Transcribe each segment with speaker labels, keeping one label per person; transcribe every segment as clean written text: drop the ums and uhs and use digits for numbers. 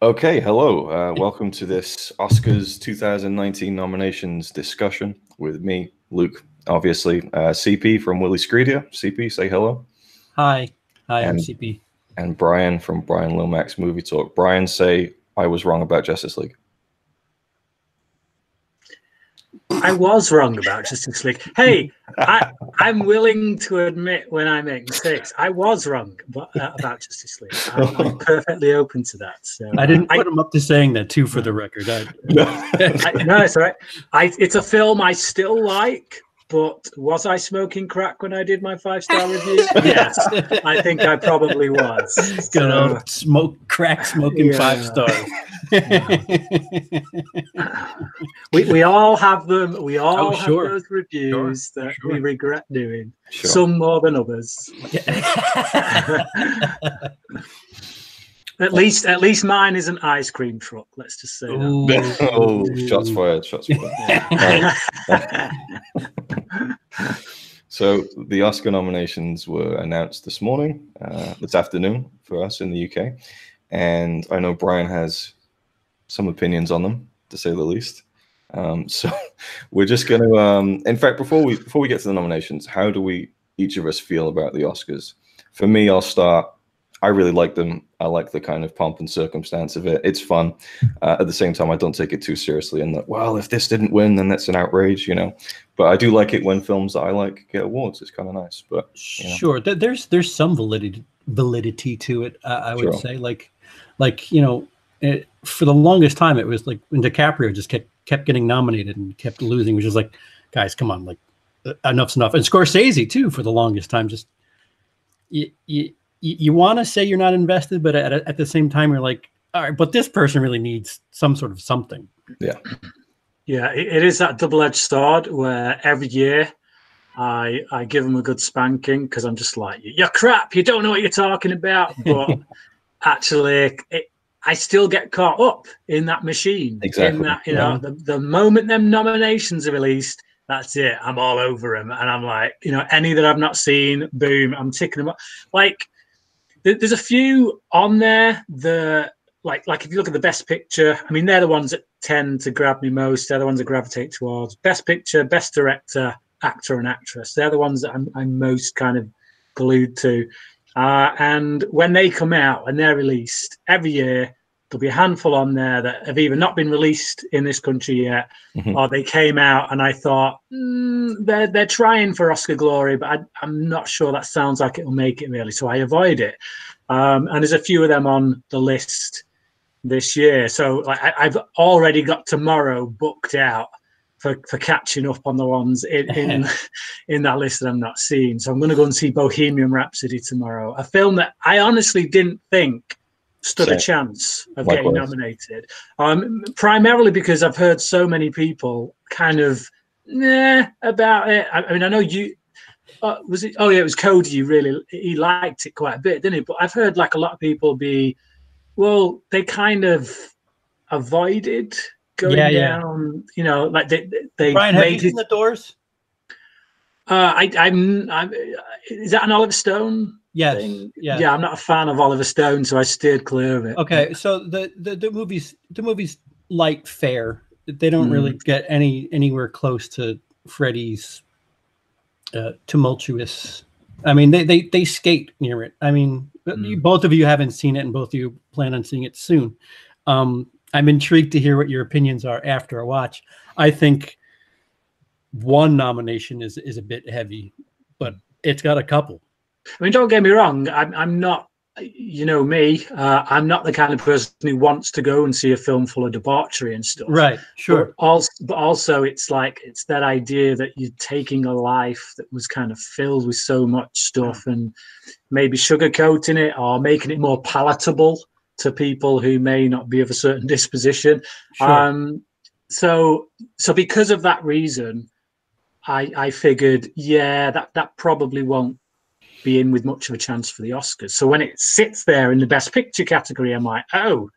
Speaker 1: Okay, hello. Welcome to this Oscars 2019 nominations discussion with me, Luke, obviously. CP from Willie Screedia. CP, say hello.
Speaker 2: Hi, I'm CP.
Speaker 1: And Bryan from Bryan Lomax Movie Talk. Bryan, say, I was wrong about Justice League.
Speaker 3: I was wrong about Justice League. Hey, I'm willing to admit when I make mistakes. I was wrong about Justice League. I'm perfectly open to that. So
Speaker 2: I didn't put him up to saying that too, for the record.
Speaker 3: No, it's all right. It's a film I still like, but was I smoking crack when I did my 5-star review? Yes, I think I probably was.
Speaker 2: Good old crack smoking 5 stars.
Speaker 3: We all have them. We all have those reviews that we regret doing. Some more than others. At least mine is an ice cream truck. Let's just say that.
Speaker 1: Oh, shots fired! Shots fired. So the Oscar nominations were announced this morning, this afternoon for us in the UK, and I know Bryan has some opinions on them, to say the least. So we're just going to, in fact, before we get to the nominations, how do each of us feel about the Oscars? For me, I'll start. I really like them. I like the kind of pomp and circumstance of it. It's fun. At the same time, I don't take it too seriously. And that, well, if this didn't win, then that's an outrage, you know. But I do like it when films that I like get awards. It's kind of nice. But you know.
Speaker 2: Sure, there's some validity to it. I would say, like you know, for the longest time, it was like when DiCaprio just kept getting nominated and kept losing, which is like, guys, come on, like enough's enough. And Scorsese too, for the longest time, just you want to say you're not invested, but at the same time, you're like, all right, but this person really needs some sort of something.
Speaker 1: Yeah.
Speaker 3: Yeah, it is that double-edged sword where every year I give them a good spanking because I'm just like, you're crap, you don't know what you're talking about. But actually, I still get caught up in that machine.
Speaker 1: Exactly.
Speaker 3: In that, you know, the moment them nominations are released, that's it. I'm all over them. And I'm like, you know, any that I've not seen, boom, I'm ticking them up. Like, there's a few on there that, like if you look at the Best Picture, I mean, they're the ones that tend to grab me most. They're the ones that gravitate towards Best Picture, Best Director, Actor and Actress. They're the ones that I'm most kind of glued to. And when they come out and they're released every year, there'll be a handful on there that have either not been released in this country yet, or they came out and I thought, they're trying for Oscar glory, but I'm not sure that sounds like it'll make it really. So I avoid it. And there's a few of them on the list this year. So like I've already got tomorrow booked out for catching up on the ones in that list that I'm not seeing. So I'm going to go and see Bohemian Rhapsody tomorrow, a film that I honestly didn't think stood a chance of getting nominated. Primarily because I've heard so many people kind of about it. I mean, I know you was it? Oh yeah, it was Cody. He liked it quite a bit, didn't he? But I've heard like a lot of people they kind of avoided going down. You know, like they
Speaker 2: Bryan, have you seen The Doors?
Speaker 3: I'm. Is that an Oliver Stone?
Speaker 2: Yes.
Speaker 3: Thing? Yeah, I'm not a fan of Oliver Stone, so I steered clear of it.
Speaker 2: Okay, so the movies light fare. They don't really get anywhere close to Freddie's tumultuous. I mean, they skate near it. I mean, both of you haven't seen it, and both of you plan on seeing it soon. I'm intrigued to hear what your opinions are after a watch. I think one nomination is a bit heavy, but it's got a couple.
Speaker 3: I mean, don't get me wrong. I'm not, you know me. I'm not the kind of person who wants to go and see a film full of debauchery and stuff.
Speaker 2: Right. Sure.
Speaker 3: But also, it's that idea that you're taking a life that was kind of filled with so much stuff and maybe sugarcoating it or making it more palatable to people who may not be of a certain disposition. Sure. So because of that reason, I figured, that probably won't be in with much of a chance for the Oscars. So when it sits there in the Best Picture category, I'm like, oh,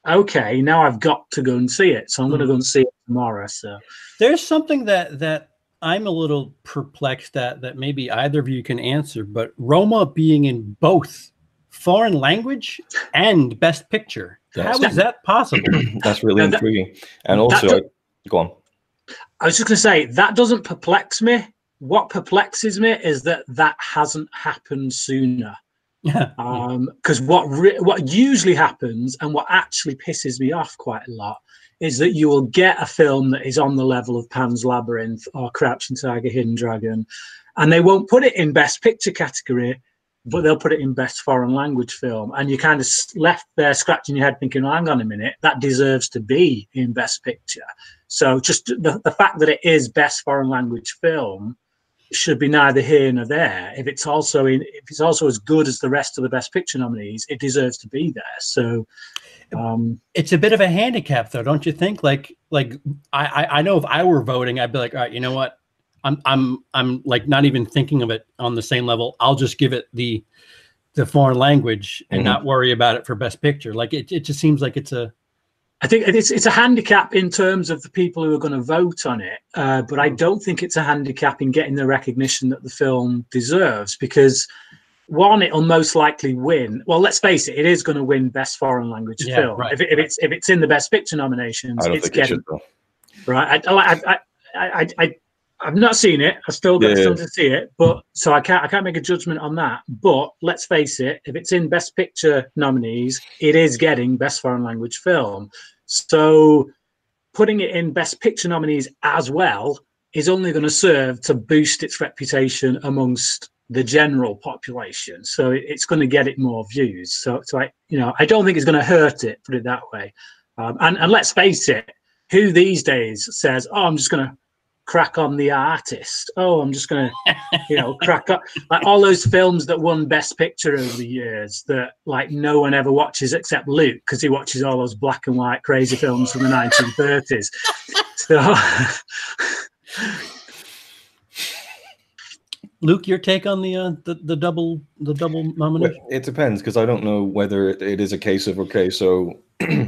Speaker 3: okay, now I've got to go and see it. So I'm going to go and see it tomorrow. So
Speaker 2: there's something that I'm a little perplexed at that maybe either of you can answer, but Roma being in both foreign language and Best Picture. How is that possible?
Speaker 1: That's really intriguing. And also, go on.
Speaker 3: I was just going to say, that doesn't perplex me. What perplexes me is that hasn't happened sooner. Because what usually happens, and what actually pisses me off quite a lot, is that you will get a film that is on the level of Pan's Labyrinth or Crouching Tiger, Hidden Dragon, and they won't put it in Best Picture category, but they'll put it in Best Foreign Language Film. And you kind of left there scratching your head thinking, oh, hang on a minute, that deserves to be in Best Picture. So just the fact that it is Best Foreign Language Film should be neither here nor there. If it's also as good as the rest of the Best Picture nominees, it deserves to be there. So
Speaker 2: it's a bit of a handicap, though, don't you think? Like I know if I were voting, I'd be like, all right, you know what? I'm like not even thinking of it on the same level. I'll just give it the foreign language and not worry about it for Best Picture. Like it just seems like it's a.
Speaker 3: I think it's a handicap in terms of the people who are going to vote on it, but I don't think it's a handicap in getting the recognition that the film deserves, because one, it'll most likely win. Well, let's face it, it is going to win Best Foreign Language Film.
Speaker 2: Right,
Speaker 3: if it's in the Best Picture nominations, it's getting right. I've not seen it. I still got to see it, but so I can't make a judgment on that. But let's face it, if it's in Best Picture nominees, it is getting Best Foreign Language Film. So putting it in Best Picture nominees as well is only going to serve to boost its reputation amongst the general population. So it's going to get it more views. So I don't think it's going to hurt it, put it that way. And let's face it, who these days says, oh, I'm just going to crack on the artist. Oh, I'm just going to, crack up. Like all those films that won Best Picture over the years that like no one ever watches except Luke, because he watches all those black and white crazy films from the 1930s. So,
Speaker 2: Luke, your take on the double nomination?
Speaker 1: Well, it depends, because I don't know whether it is a case of, okay, so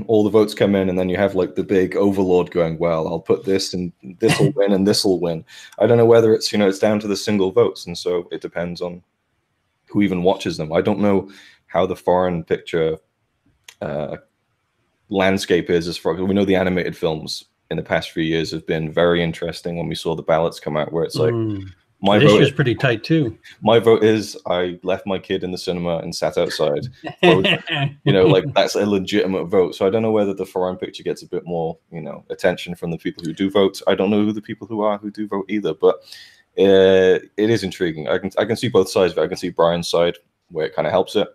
Speaker 1: all the votes come in and then you have like the big overlord going, well, I'll put this and this will win and this will win. I don't know whether it's, it's down to the single votes. And so it depends on who even watches them. I don't know how the foreign picture landscape is as far as we know. The animated films in the past few years have been very interesting when we saw the ballots come out, where it's like, my
Speaker 2: this
Speaker 1: vote
Speaker 2: is pretty tight too.
Speaker 1: My vote is I left my kid in the cinema and sat outside. Like that's a legitimate vote. So I don't know whether the foreign picture gets a bit more, attention from the people who do vote. I don't know who the people who do vote either, but it is intriguing. I can see both sides of it. I can see Bryan's side where it kind of helps it.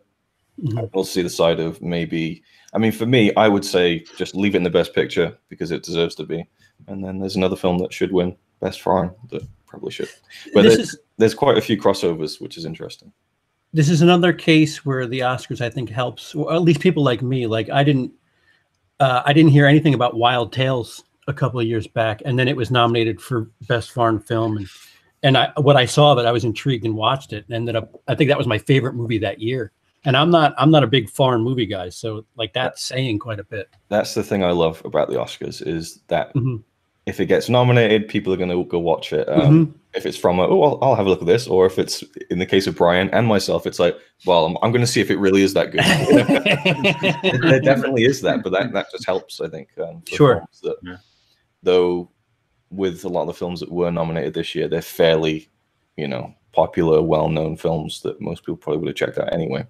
Speaker 1: I can also see the side of maybe. I mean, for me, I would say just leave it in the Best Picture because it deserves to be. And then there's another film that should win Best Foreign that probably should. But there's quite a few crossovers, which is interesting.
Speaker 2: This is another case where the Oscars, I think, helps, or at least people like me. Like I didn't hear anything about Wild Tales a couple of years back, and then it was nominated for Best Foreign Film, and what I saw of it, I was intrigued and watched it, and ended up, I think that was my favorite movie that year. And I'm not a big foreign movie guy, so like that's saying quite a bit. That's
Speaker 1: the thing I love about the Oscars is that. If it gets nominated, people are going to go watch it. If it's from I'll have a look at this, or if it's in the case of Bryan and myself, it's like, well, I'm going to see if it really is that good. There definitely is that, but that just helps, I think.
Speaker 2: Sure.
Speaker 1: Though, with a lot of the films that were nominated this year, they're fairly, popular, well-known films that most people probably would have checked out anyway.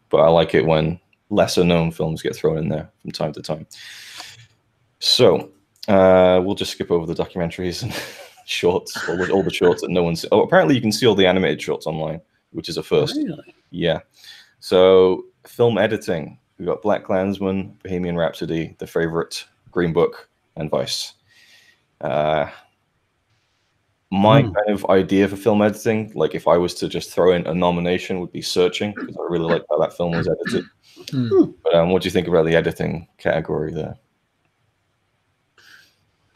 Speaker 1: But I like it when lesser-known films get thrown in there from time to time. So. We'll just skip over the documentaries and shorts, all the shorts that no one's. Oh, apparently you can see all the animated shorts online, which is a first.
Speaker 2: Really?
Speaker 1: Yeah. So film editing, we've got Black Klansman, Bohemian Rhapsody, The Favorite, Green Book, and Vice. My kind of idea for film editing, like if I was to just throw in a nomination, would be Searching, because I really like how that film was edited. But what do you think about the editing category there?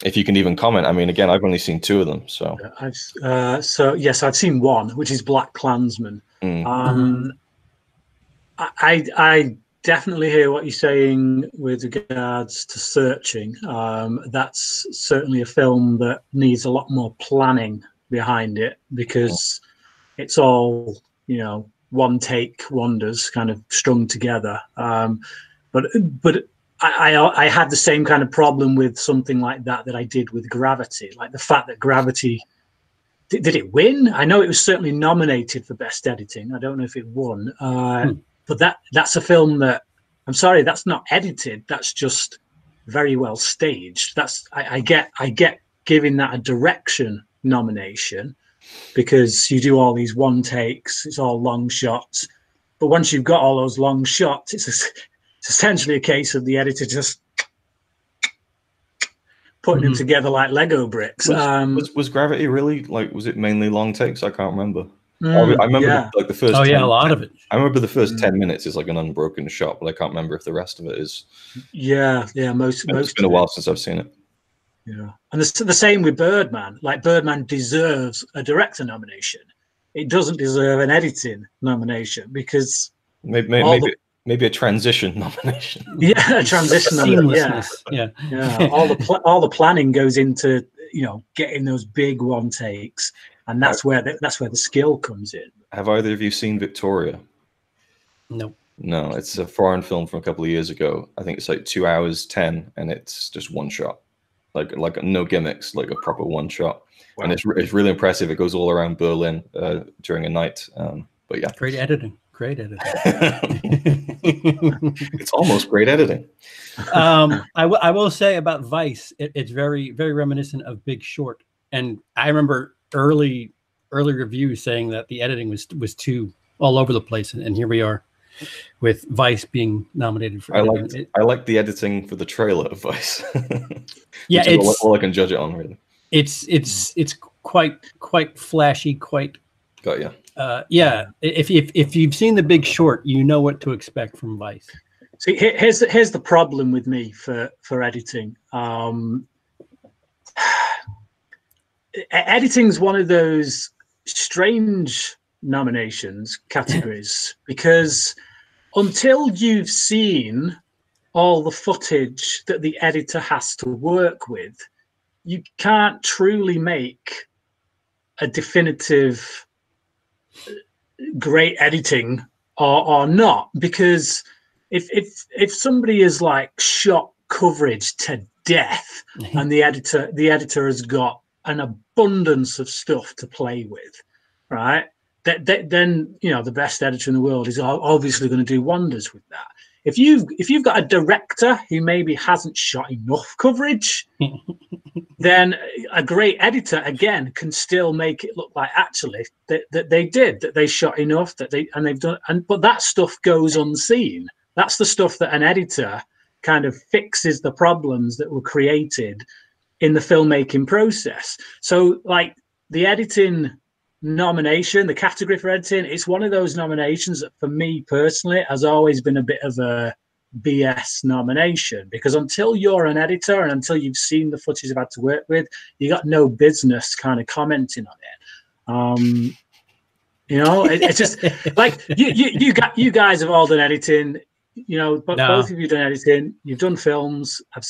Speaker 1: If you can even comment. I mean, again, I've only seen two of them. So,
Speaker 3: yes, I've seen one, which is Black Klansman. I definitely hear what you're saying with regards to Searching. That's certainly a film that needs a lot more planning behind it, because it's all, one take wonders kind of strung together. But I had the same kind of problem with something like that I did with Gravity. Like the fact that Gravity, did it win? I know it was certainly nominated for Best Editing. I don't know if it won. But that's a film that, I'm sorry, that's not edited. That's just very well staged. I get giving that a direction nomination, because you do all these one takes, it's all long shots. But once you've got all those long shots, it's essentially a case of the editor just putting them together like Lego bricks.
Speaker 1: Was Gravity really, like, was it mainly long takes? I can't remember. I remember the first.
Speaker 2: Oh yeah,
Speaker 1: 10,
Speaker 2: a lot of it.
Speaker 1: I remember the first 10 minutes is like an unbroken shot, but I can't remember if the rest of it is.
Speaker 3: Yeah, most.
Speaker 1: It's been a while since I've seen it.
Speaker 3: Yeah, and the same with Birdman. Like, Birdman deserves a director nomination. It doesn't deserve an editing nomination, because
Speaker 1: maybe a transition nomination.
Speaker 3: Yeah, a transition
Speaker 2: seamlessness. Yeah.
Speaker 3: All the planning goes into, you know, getting those big one takes, and that's where the skill comes in.
Speaker 1: Have either of you seen Victoria?
Speaker 2: No.
Speaker 1: No, it's a foreign film from a couple of years ago. I think it's like 2 hours 10, and it's just one shot. Like no gimmicks, like a proper one shot. Wow. And it's really impressive. It goes all around Berlin during a night. But yeah,
Speaker 2: great editing.
Speaker 1: It's almost great editing.
Speaker 2: I will say about Vice, it's very, very reminiscent of Big Short. And I remember early reviews saying that the editing was too all over the place, and here we are with Vice being nominated for editing.
Speaker 1: I like the editing for the trailer of Vice.
Speaker 2: Yeah, it's
Speaker 1: all I can judge it on, really.
Speaker 2: It's quite flashy, quite.
Speaker 1: Got you.
Speaker 2: Yeah, if you've seen The Big Short, you know what to expect from Vice.
Speaker 3: See, here's the problem with me for editing. Editing's one of those strange categories, because until you've seen all the footage that the editor has to work with, you can't truly make a definitive great editing or not. Because if somebody is like shot coverage to death and the editor has got an abundance of stuff to play with, right, then, you know, the best editor in the world is obviously going to do wonders with that. If you've got a director who maybe hasn't shot enough coverage, then a great editor again can still make it look like actually that they shot enough, but that stuff goes unseen. That's the stuff that an editor kind of fixes the problems that were created in the filmmaking process. So, like, the editing nomination, the category for editing, it's one of those nominations that for me personally has always been a bit of a BS nomination, because until you're an editor and until you've seen the footage you've had to work with, you got no business kind of commenting on it. You know, it's just like you guys have all done editing. You know, but both of you done editing. You've done films. I've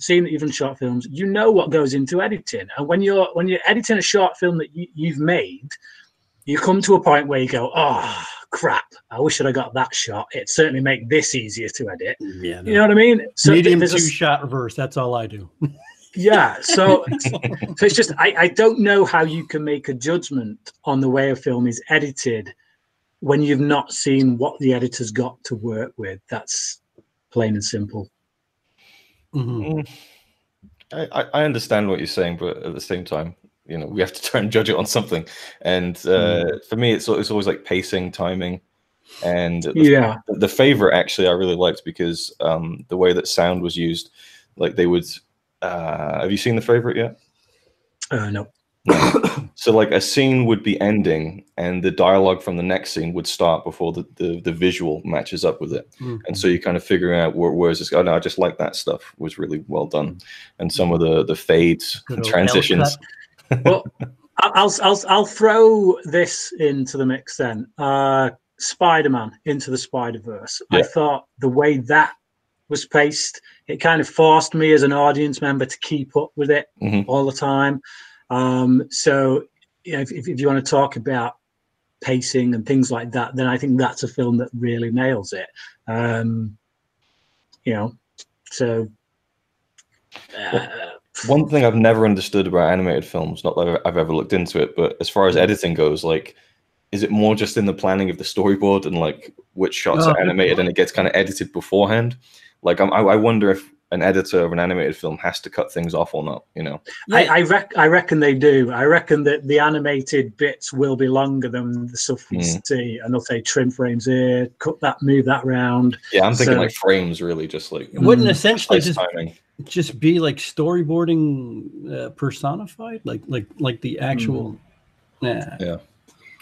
Speaker 3: seen that you've done short films. You know what goes into editing, and when you're editing a short film that you've made, you come to a point where you go, "Oh crap! I wish I'd have got that shot. It'd certainly make this easier to edit." Yeah, no. You know what I mean?
Speaker 2: So medium 2-shot reverse. That's all I do.
Speaker 3: Yeah. So it's just I don't know how you can make a judgment on the way a film is edited when you've not seen what the editor's got to work with. That's plain and simple.
Speaker 1: Mm-hmm. I understand what you're saying, but at the same time, you know, we have to try and judge it on something. And for me, it's always like pacing, timing, and the favorite actually I really liked, because the way that sound was used, like they would. Have you seen the favorite yet?
Speaker 3: No.
Speaker 1: So like a scene would be ending and the dialogue from the next scene would start before the visual matches up with it. Mm-hmm. And so you're kind of figuring out where is this going. No, I just like that stuff was really well done. And some of the fades and transitions.
Speaker 3: Well, I'll throw this into the mix then. Spider-Man Into the Spider-Verse. Yeah. I thought the way that was paced, it kind of forced me as an audience member to keep up with it all the time. So, you know, if you want to talk about pacing and things like that, then I think that's a film that really nails it. You know, So
Speaker 1: one thing I've never understood about animated films, not that I've ever looked into it, but as far as editing goes, like, is it more just in the planning of the storyboard and like which shots are animated and it gets kind of edited beforehand? Like, I wonder if an editor of an animated film has to cut things off or not, you know?
Speaker 3: Yeah. I reckon they do. I reckon that the animated bits will be longer than the stuff we see, and they'll say trim frames here, cut that, move that round.
Speaker 1: Yeah, I'm thinking like frames, really, just like
Speaker 2: it wouldn't essentially
Speaker 1: timing.
Speaker 2: just be like storyboarding personified, like the actual.
Speaker 1: Yeah.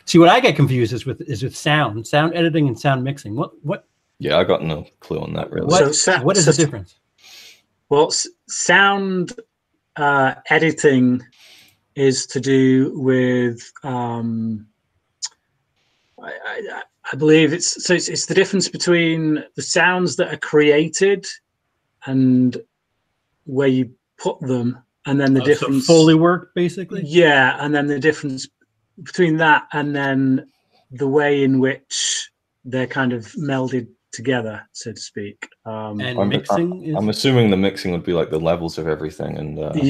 Speaker 2: See, what I get confused is with sound editing and sound mixing. What?
Speaker 1: Yeah, I got no clue on that really.
Speaker 2: What is the difference?
Speaker 3: Well, sound editing is to do with I believe it's the difference between the sounds that are created and where you put them, and then the difference.
Speaker 2: So Foley work, basically.
Speaker 3: Yeah, and then the difference between that and then the way in which they're kind of melded together, so to speak.
Speaker 2: And mixing.
Speaker 1: I'm assuming the mixing would be like the levels of everything, and
Speaker 3: kind of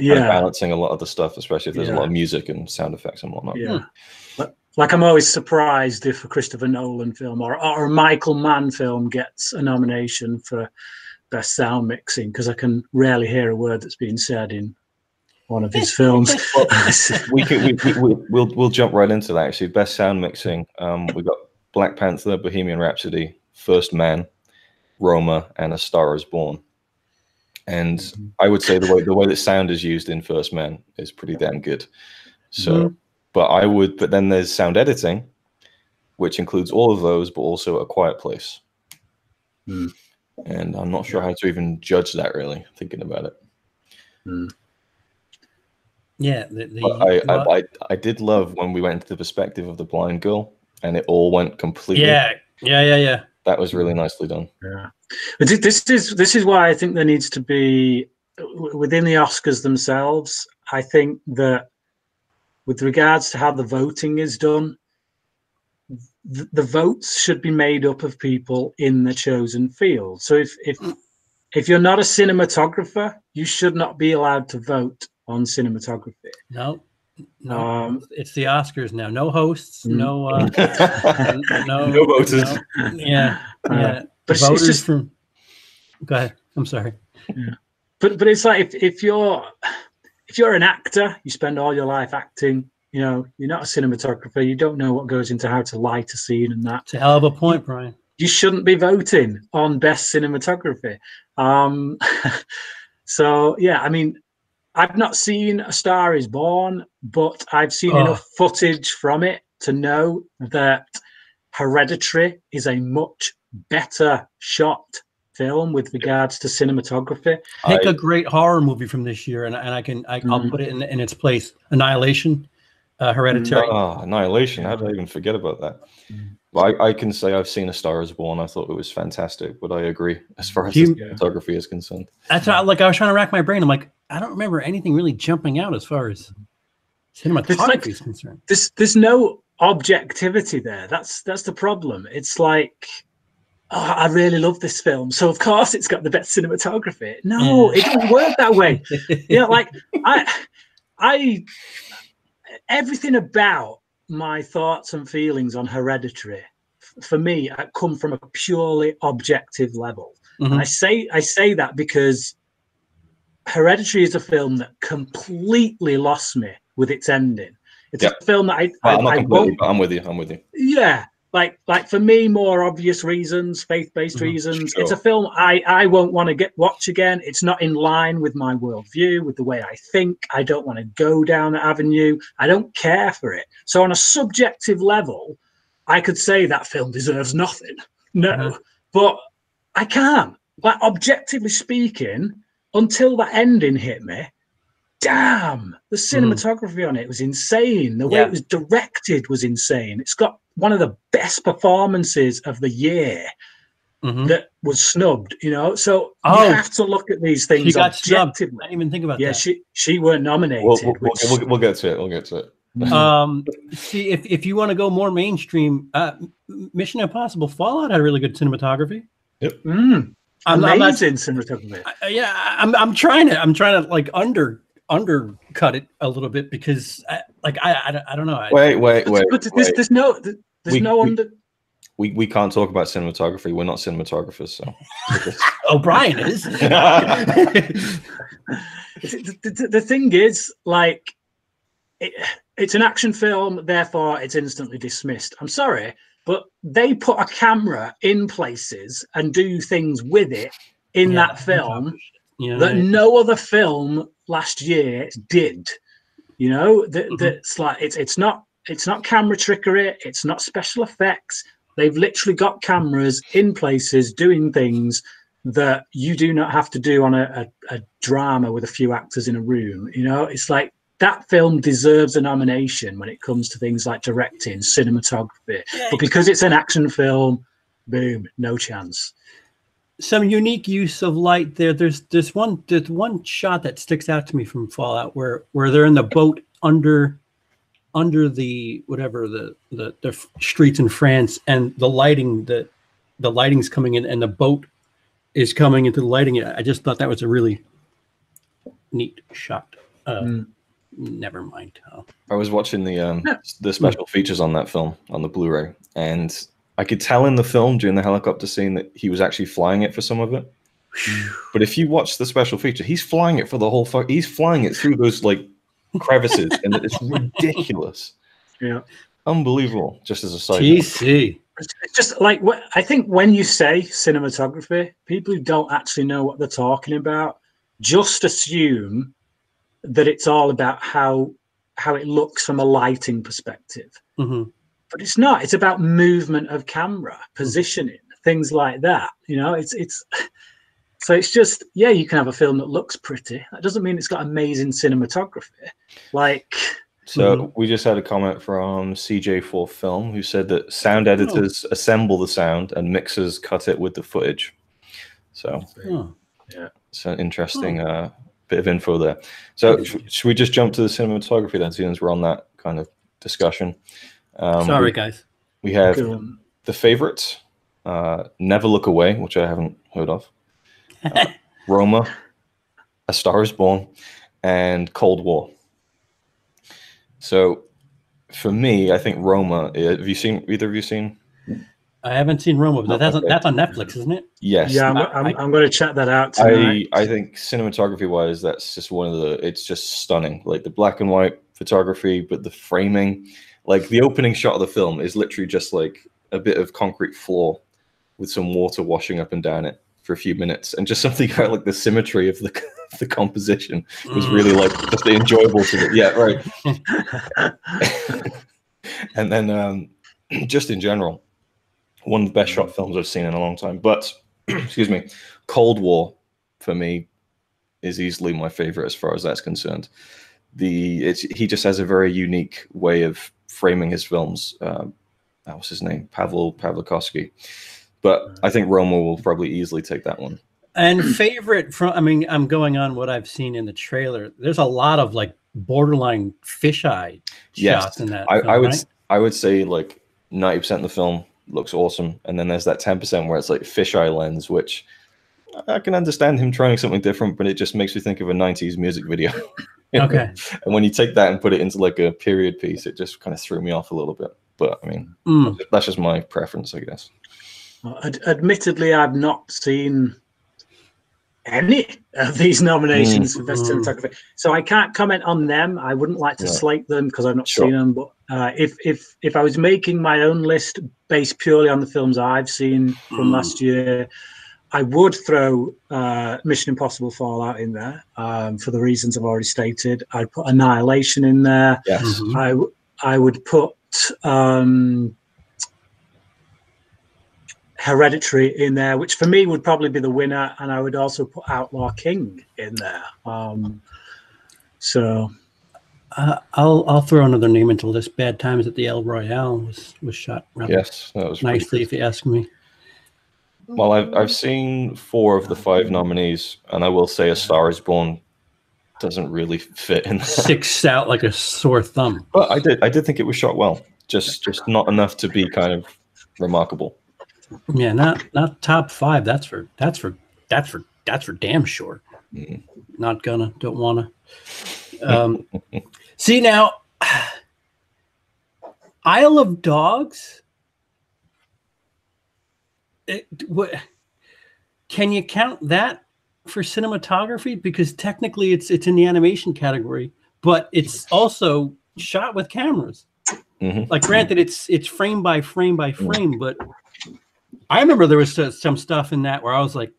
Speaker 1: balancing a lot of the stuff, especially if there's a lot of music and sound effects and whatnot.
Speaker 3: Yeah. Like, I'm always surprised if a Christopher Nolan film or a Michael Mann film gets a nomination for best sound mixing, because I can rarely hear a word that's being said in one of his films.
Speaker 1: We'll jump right into that. Actually, best sound mixing. We got Black Panther, Bohemian Rhapsody, First Man, Roma, and A Star Is Born. And I would say the way that sound is used in First Man is pretty damn good. So, but then there's sound editing, which includes all of those, but also A Quiet Place. And I'm not sure how to even judge that, really, thinking about it.
Speaker 2: Yeah,
Speaker 1: I did love when we went into the perspective of the blind girl, and it all went completely.
Speaker 2: Yeah.
Speaker 1: That was really nicely done.
Speaker 3: Yeah, but this is why I think there needs to be, within the Oscars themselves, I think that with regards to how the voting is done, the votes should be made up of people in the chosen field. So if you're not a cinematographer, you should not be allowed to vote on cinematography.
Speaker 2: No, it's the Oscars now. No hosts, no
Speaker 1: voters.
Speaker 3: But
Speaker 2: voters
Speaker 3: it's just
Speaker 2: from. Go ahead. I'm sorry.
Speaker 3: Yeah. But it's like if you're an actor, you spend all your life acting. You know, you're not a cinematographer. You don't know what goes into how to light a scene and that.
Speaker 2: It's a hell of a point, Brian.
Speaker 3: You shouldn't be voting on best cinematography. So yeah, I mean, I've not seen A Star Is Born, but I've seen enough footage from it to know that Hereditary is a much better shot film with regards to cinematography.
Speaker 2: Pick a great horror movie from this year, and I'll put it in its place. Annihilation, Hereditary.
Speaker 1: Annihilation. How did I even forget about that? Well, I can say I've seen A Star Is Born. I thought it was fantastic, but I agree as far as cinematography is concerned.
Speaker 2: That's I was trying to rack my brain. I'm like, I don't remember anything really jumping out as far as cinematography is concerned.
Speaker 3: There's no objectivity there. That's the problem. It's like, I really love this film, so of course it's got the best cinematography. No, it doesn't work that way. Like I everything about my thoughts and feelings on Hereditary, for me, come from a purely objective level. And I say that because Hereditary is a film that completely lost me with its ending. It's a film that
Speaker 1: I'm with you.
Speaker 3: Yeah. Like for me, more obvious reasons, faith-based reasons. Sure. It's a film I won't want to watch again. It's not in line with my worldview, with the way I think. I don't want to go down that avenue. I don't care for it. So on a subjective level, I could say that film deserves nothing. No, but I can't. Like, objectively speaking, until that ending hit me, damn, the cinematography on it was insane. The way it was directed was insane. It's got one of the best performances of the year that was snubbed, you know. So you have to look at these things.
Speaker 2: She got
Speaker 3: objectively.
Speaker 2: snubbed. I didn't even think about that.
Speaker 3: Yeah, she weren't nominated.
Speaker 1: We'll get to it. We'll get to it.
Speaker 2: See, if you want to go more mainstream, Mission Impossible Fallout had really good cinematography.
Speaker 1: Yep.
Speaker 3: amazing cinematography.
Speaker 2: I'm trying to like undercut it a little bit because I don't know.
Speaker 1: Wait.
Speaker 3: But there's no under.
Speaker 1: We can't talk about cinematography. We're not cinematographers, so.
Speaker 2: Oh, Bryan is.
Speaker 3: The thing is, like, it's an action film, therefore it's instantly dismissed. I'm sorry, but they put a camera in places and do things with it in that film that no other film last year did. You know, that's like it's not camera trickery, it's not special effects. They've literally got cameras in places doing things that you do not have to do on a drama with a few actors in a room. You know, it's like that film deserves a nomination when it comes to things like directing, cinematography. But because it's an action film, boom, no chance.
Speaker 2: Some unique use of light there. There's one shot that sticks out to me from Fallout where they're in the boat under the whatever the streets in France, and the lighting's coming in and the boat is coming into the lighting. I just thought that was a really neat shot. Never mind.
Speaker 1: I was watching the special features on that film on the Blu-ray, and I could tell in the film during the helicopter scene that he was actually flying it for some of it. But if you watch the special feature, he's flying it for the whole. He's flying it through those like crevices, and it's ridiculous.
Speaker 3: Yeah,
Speaker 1: unbelievable. Just as a side
Speaker 2: note.
Speaker 3: It's just like I think when you say cinematography, people who don't actually know what they're talking about just assume that it's all about how it looks from a lighting perspective. But it's not. It's about movement of camera, positioning, things like that. You know, it's so it's just, yeah, you can have a film that looks pretty. That doesn't mean it's got amazing cinematography. Like,
Speaker 1: so we just had a comment from CJ4 Film who said that sound editors assemble the sound and mixers cut it with the footage. So yeah, it's an interesting bit of info there. So should we just jump to the cinematography then, since we're on that kind of discussion?
Speaker 2: Sorry, guys.
Speaker 1: We have The Favorite, Never Look Away, which I haven't heard of, Roma, A Star Is Born, and Cold War. So for me, I think Roma, have you seen, either of you seen?
Speaker 2: I haven't seen Roma, but that's on Netflix, isn't it?
Speaker 1: Yes.
Speaker 3: Yeah, I'm going to check that out tonight.
Speaker 1: I think cinematography-wise, that's just one of the, it's just stunning. Like the black and white photography, but the framing, like the opening shot of the film is literally just like a bit of concrete floor with some water washing up and down it for a few minutes, and just something about like the symmetry of the composition was really like just enjoyable to it. Yeah, right. And then just in general, one of the best shot films I've seen in a long time. But excuse me, Cold War for me is easily my favorite as far as that's concerned. He just has a very unique way of framing his films. What's his name? Pavel Pawlikowski. But I think Roma will probably easily take that one.
Speaker 2: And favorite from, I mean, I'm going on what I've seen in the trailer. There's a lot of like borderline fisheye shots in that film,
Speaker 1: I would say like 90% of the film looks awesome, and then there's that 10% where it's like fisheye lens, which I can understand him trying something different, but it just makes me think of a 90s music video.
Speaker 2: Okay.
Speaker 1: And when you take that and put it into like a period piece, it just kind of threw me off a little bit. But I mean, that's just my preference, I guess.
Speaker 3: Well, admittedly, I've not seen any of these nominations for Best Cinematography, so I can't comment on them. I wouldn't like to slate them because I've not seen them. But if I was making my own list based purely on the films I've seen from last year, I would throw Mission Impossible Fallout in there for the reasons I've already stated. I'd put Annihilation in there.
Speaker 1: Yes.
Speaker 3: I would put Hereditary in there, which for me would probably be the winner, and I would also put Outlaw King in there.
Speaker 2: I'll throw another name into the list. Bad Times at the El Royale was shot rather
Speaker 1: that was
Speaker 2: nicely, if you ask me.
Speaker 1: Well, I've seen 4 of the 5 nominees, and I will say A Star Is Born doesn't really fit in there.
Speaker 2: Sticks out like a sore thumb.
Speaker 1: But I did think it was shot well, just not enough to be kind of remarkable.
Speaker 2: Yeah, not top 5. That's for That's for damn sure.
Speaker 1: Mm.
Speaker 2: Not gonna, don't wanna. See now, Isle of Dogs. Can you count that for cinematography? Because technically it's in the animation category, but it's also shot with cameras.
Speaker 1: Mm-hmm.
Speaker 2: Like, granted, it's frame by frame by frame, but I remember there was some stuff in that where I was like,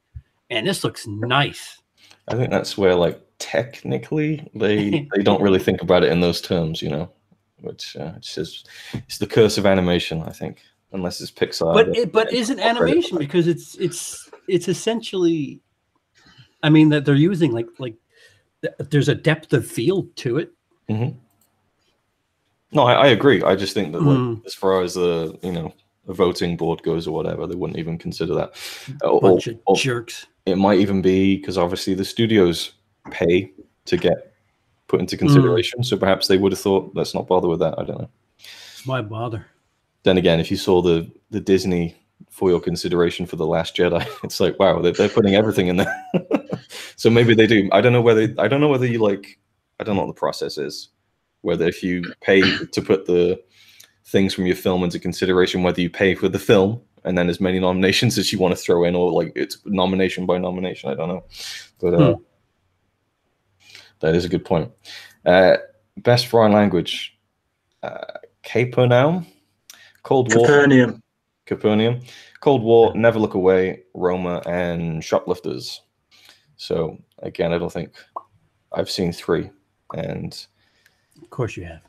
Speaker 2: man, this looks nice.
Speaker 1: I think that's where, like, technically they don't really think about it in those terms, you know, which it's the curse of animation, I think, unless it's Pixar.
Speaker 2: But isn't animation, because it's essentially, I mean, that they're using like there's a depth of field to it.
Speaker 1: Mm-hmm. No, I agree. I just think that, like, as far as the, you know, a voting board goes or whatever, they wouldn't even consider that.
Speaker 2: Bunch of jerks.
Speaker 1: It might even be because obviously the studios pay to get put into consideration, so perhaps they would have thought, let's not bother with that. I don't know.
Speaker 2: Why bother?
Speaker 1: Then again, if you saw the Disney for your consideration for The Last Jedi, it's like, wow, they're putting everything in there. So maybe they do. I don't know whether you, like, I don't know what the process is. Whether if you pay to put the things from your film into consideration, whether you pay for the film and then as many nominations as you want to throw in, or like it's nomination by nomination. I don't know, but that is a good point. Best foreign language, Capernaum, Cold War, Capernaum, Cold War, Never Look Away, Roma, and Shoplifters. So again, I don't think I've seen 3, and
Speaker 2: of course you have.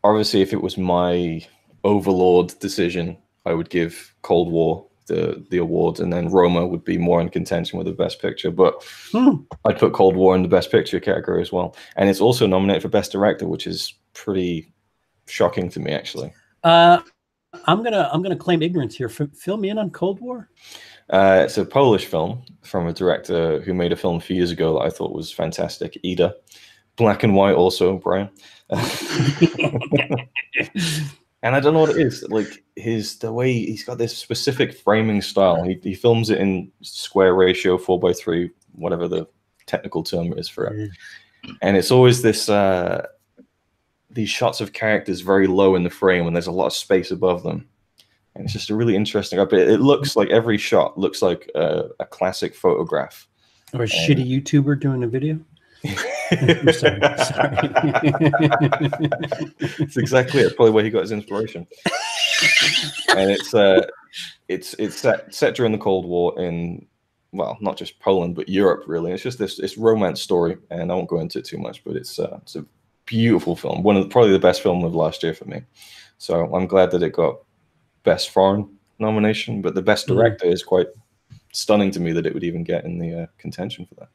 Speaker 1: Obviously, if it was my overlord decision, I would give Cold War the award, and then Roma would be more in contention with the Best Picture. But I'd put Cold War in the Best Picture category as well, and it's also nominated for Best Director, which is pretty shocking to me, actually.
Speaker 2: I'm gonna claim ignorance here. Fill me in on Cold War.
Speaker 1: It's a Polish film from a director who made a film a few years ago that I thought was fantastic, Ida. Black and white also, Brian. And I don't know what it is. Like, the way he's got this specific framing style. He films it in square ratio, 4:3, whatever the technical term is for it. And it's always this these shots of characters very low in the frame, and there's a lot of space above them. And it's just a really interesting. It looks like every shot looks like a classic photograph.
Speaker 2: Or a shitty YouTuber doing a video. I'm sorry.
Speaker 1: It's exactly it. Probably where he got his inspiration. And it's set during the Cold War in, well, not just Poland but Europe, really. It's just this romance story, and I won't go into it too much, but it's a beautiful film. Probably the best film of last year for me. So I'm glad that it got Best Foreign nomination, but the Best Director is quite stunning to me that it would even get in the contention for that.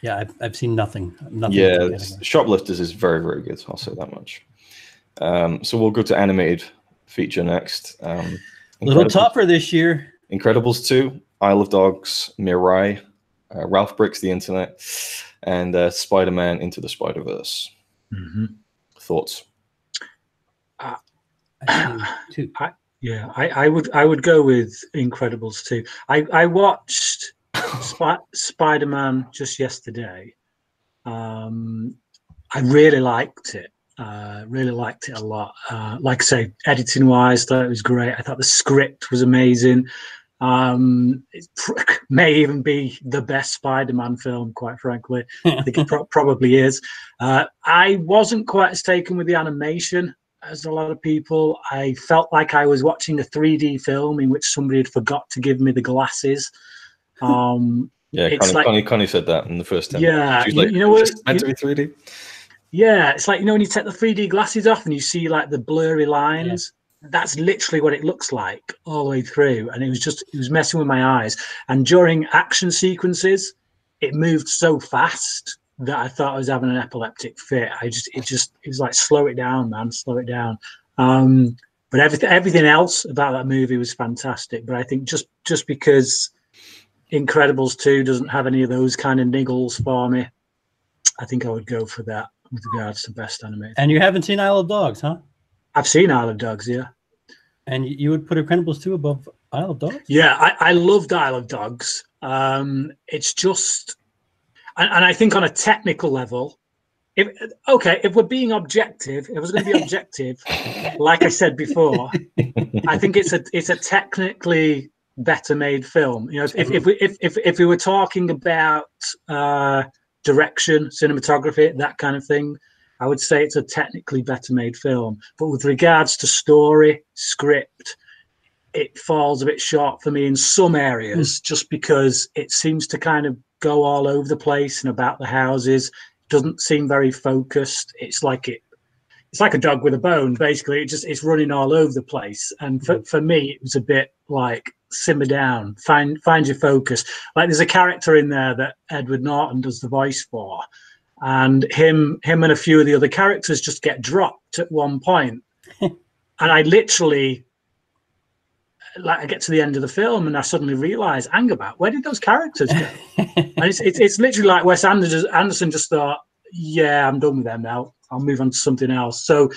Speaker 2: Yeah, I've seen nothing.
Speaker 1: Yeah, Shoplifters is very, very good. I'll say that much. So we'll go to animated feature next.
Speaker 2: Little tougher this year.
Speaker 1: Incredibles 2, Isle of Dogs, Mirai, Ralph Breaks the Internet, and Spider-Man Into the Spider-Verse. Thoughts?
Speaker 3: I would go with Incredibles 2. I watched Spider-Man just yesterday. I really liked it. Really liked it a lot. Like I say, editing wise, thought it was great. I thought the script was amazing. It may even be the best Spider-Man film, quite frankly. I think it probably is. I wasn't quite as taken with the animation as a lot of people. I felt like I was watching a 3D film in which somebody had forgot to give me the glasses.
Speaker 1: Yeah, Connie said that in the first time.
Speaker 3: Yeah,
Speaker 1: she was like,
Speaker 3: you know what?
Speaker 1: It's meant to be 3D.
Speaker 3: Yeah, it's like, when you take the 3D glasses off and you see like the blurry lines. Yeah. That's literally what it looks like all the way through, and it was messing with my eyes. And during action sequences, it moved so fast that I thought I was having an epileptic fit. It was like, slow it down, man, slow it down. But everything else about that movie was fantastic. But I think just because Incredibles 2 doesn't have any of those kind of niggles for me, I think I would go for that with regards to best animated.
Speaker 2: And you haven't seen Isle of Dogs, huh?
Speaker 3: I've seen Isle of Dogs, yeah.
Speaker 2: And you would put Incredibles 2 above Isle of Dogs?
Speaker 3: Yeah, I loved Isle of Dogs. It's just, and I think on a technical level, if we're being objective, if I was going to be objective, like I said before, I think it's a technically better made film. You know, if we were talking about direction, cinematography, that kind of thing, I would say it's a technically better made film. But with regards to story, script, it falls a bit short for me in some areas, just because it seems to kind of go all over the place and about the houses. Doesn't seem very focused. It's like a dog with a bone, basically. It's running all over the place. And for me, it was a bit like, simmer down, find your focus. Like, there's a character in there that Edward Norton does the voice for, and him and a few of the other characters just get dropped at one point. And I literally, like, I get to the end of the film and I suddenly realize, hang about, where did those characters go? And it's literally like Wes Anderson just thought, yeah, I'm done with them now. I'll move on to something else. So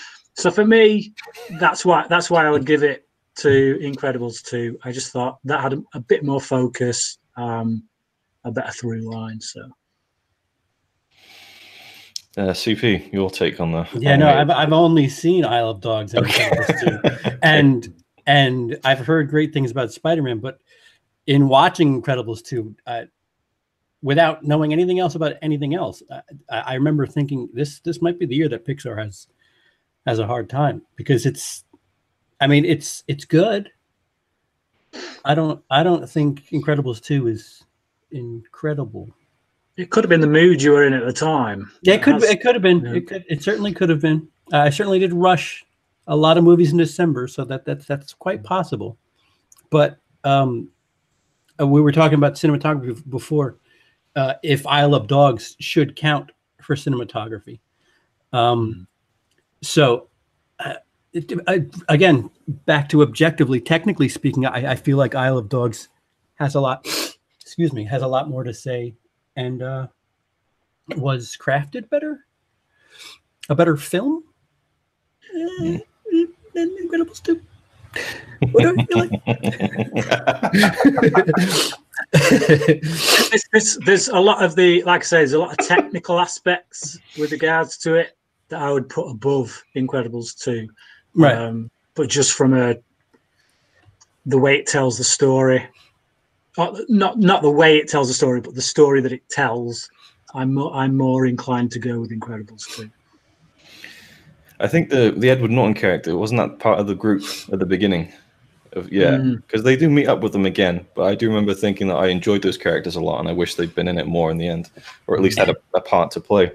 Speaker 3: for me, that's why I would give it to Incredibles 2. I just thought that had a bit more focus, a better through line. So.
Speaker 1: CP, your take on the?
Speaker 2: Yeah, no, I've only seen Isle of Dogs and Incredibles 2, and I've heard great things about Spider-Man, but in watching Incredibles 2, without knowing anything else about anything else, I remember thinking this might be the year that Pixar has a hard time, because it's good. I don't think Incredibles 2 is incredible.
Speaker 3: It could have been the mood you were in at the time.
Speaker 2: Yeah, it could have been.
Speaker 3: Yeah.
Speaker 2: It certainly could have been. I certainly did rush a lot of movies in December, so that's quite possible. But we were talking about cinematography before. If Isle of Dogs should count for cinematography, so again, back to objectively, technically speaking, I feel like Isle of Dogs has a lot. Has a lot more to say. And was crafted better, a better film than Incredibles 2. What do I feel like?
Speaker 3: There's a lot of like I say, there's a lot of technical aspects with regards to it that I would put above Incredibles 2.
Speaker 2: Right.
Speaker 3: But just from the way it tells the story. Not the way it tells the story, but the story that it tells. I'm more inclined to go with Incredibles 2.
Speaker 1: I think the Edward Norton character, wasn't that part of the group at the beginning? Because they do meet up with them again. But I do remember thinking that I enjoyed those characters a lot, and I wish they'd been in it more in the end, or at least had a part to play.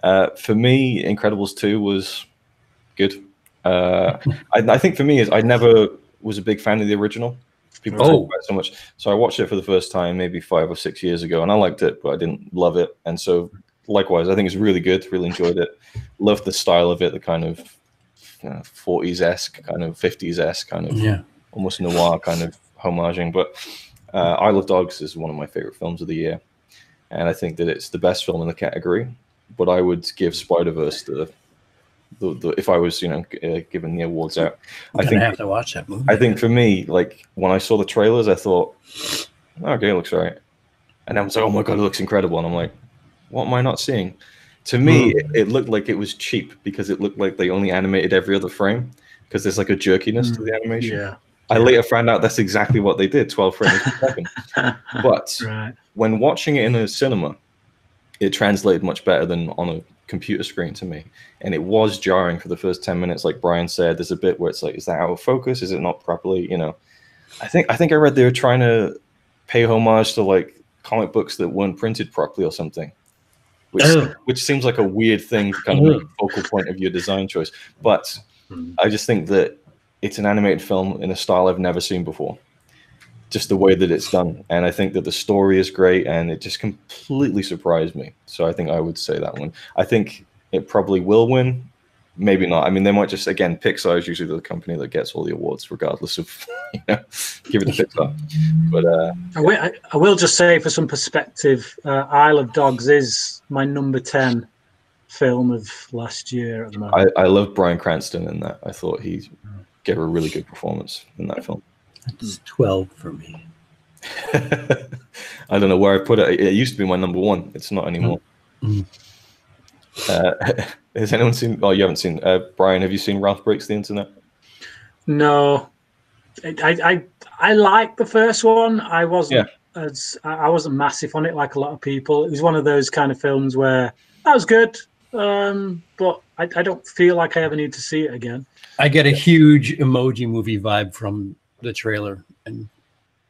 Speaker 1: For me, Incredibles 2 was good. I think for me is I never was a big fan of the original. People talk about it so much. So I watched it for the first time maybe 5 or 6 years ago, and I liked it, but I didn't love it. And so likewise, I think it's really good. Really enjoyed it. Loved the style of it, the kind of 40s-esque, kind of 50s-esque, kind of almost noir kind of homaging. But Isle of Dogs is one of my favorite films of the year, and I think that it's the best film in the category. But I would give Spider-Verse the if I was, giving the awards out. I think I
Speaker 2: have to watch that movie.
Speaker 1: I think for me, like, when I saw the trailers, I thought, okay, it looks right. And I was like, oh my God, it looks incredible. And I'm like, what am I not seeing? To me, it looked like it was cheap, because it looked like they only animated every other frame, because there's like a jerkiness to the animation.
Speaker 3: Yeah.
Speaker 1: I later found out that's exactly what they did, 12 frames per second. But when watching it in a cinema, it translated much better than on a computer screen to me, and it was jarring for the first 10 minutes. Like Bryan said, there's a bit where it's like, is that out of focus? Is it not properly? I think I read they were trying to pay homage to like comic books that weren't printed properly or something, which seems like a weird thing to kind of make a focal point of your design choice. But I just think that it's an animated film in a style I've never seen before, just the way that it's done. And I think that the story is great, and it just completely surprised me. So I think I would say that one. I think it probably will win. Maybe not. I mean, they might just, again, Pixar is usually the company that gets all the awards, regardless of, give it to Pixar. But
Speaker 3: I will just say, for some perspective, Isle of Dogs is my number 10 film of last year at the moment.
Speaker 1: I love Bryan Cranston in that. I thought he gave a really good performance in that film.
Speaker 2: That's 12 for me.
Speaker 1: I don't know where I put it. It used to be my number one. It's not anymore. Has anyone seen? Oh, you haven't seen. Bryan, have you seen Ralph Breaks the Internet?
Speaker 3: No, I liked the first one. I wasn't I wasn't massive on it like a lot of people. It was one of those kind of films where that was good, but I don't feel like I ever need to see it again.
Speaker 2: I get a huge Emoji Movie vibe from the trailer, and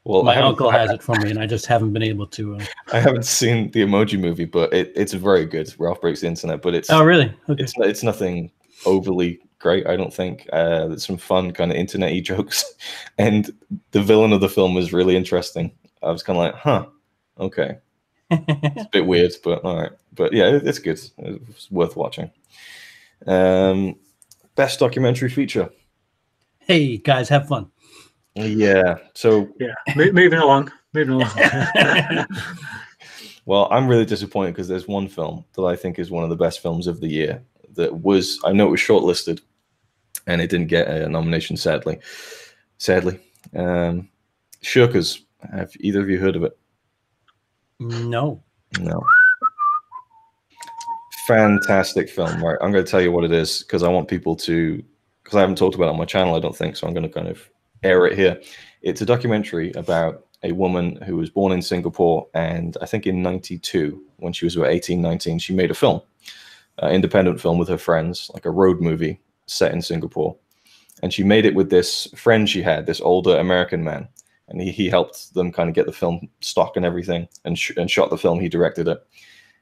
Speaker 2: my uncle has it for me, and I just haven't been able to.
Speaker 1: I haven't seen the Emoji Movie, but it's very good. Ralph Breaks the Internet, but it's
Speaker 2: really? Okay.
Speaker 1: It's nothing overly great, I don't think. There's some fun kind of internet-y jokes, and the villain of the film was really interesting. I was kind of like, huh, okay. It's a bit weird, but all right. But yeah, it's good. It's worth watching. Best documentary feature.
Speaker 2: Hey guys, have fun.
Speaker 1: Yeah. So
Speaker 3: yeah, moving along.
Speaker 1: Well, I'm really disappointed because there's one film that I think is one of the best films of the year that was, I know it was shortlisted and it didn't get a nomination, sadly. Shirkers. Have either of you heard of it?
Speaker 2: No.
Speaker 1: Fantastic film, right? I'm going to tell you what it is because I want people to, because I haven't talked about it on my channel, I don't think, so I'm going to kind of air it here. It's a documentary about a woman who was born in Singapore, and I think in 92, when she was about 18, 19, she made a film, independent film with her friends, like a road movie set in Singapore. And she made it with this friend she had, this older American man. And he helped them kind of get the film stock and everything, and shot the film. He directed it.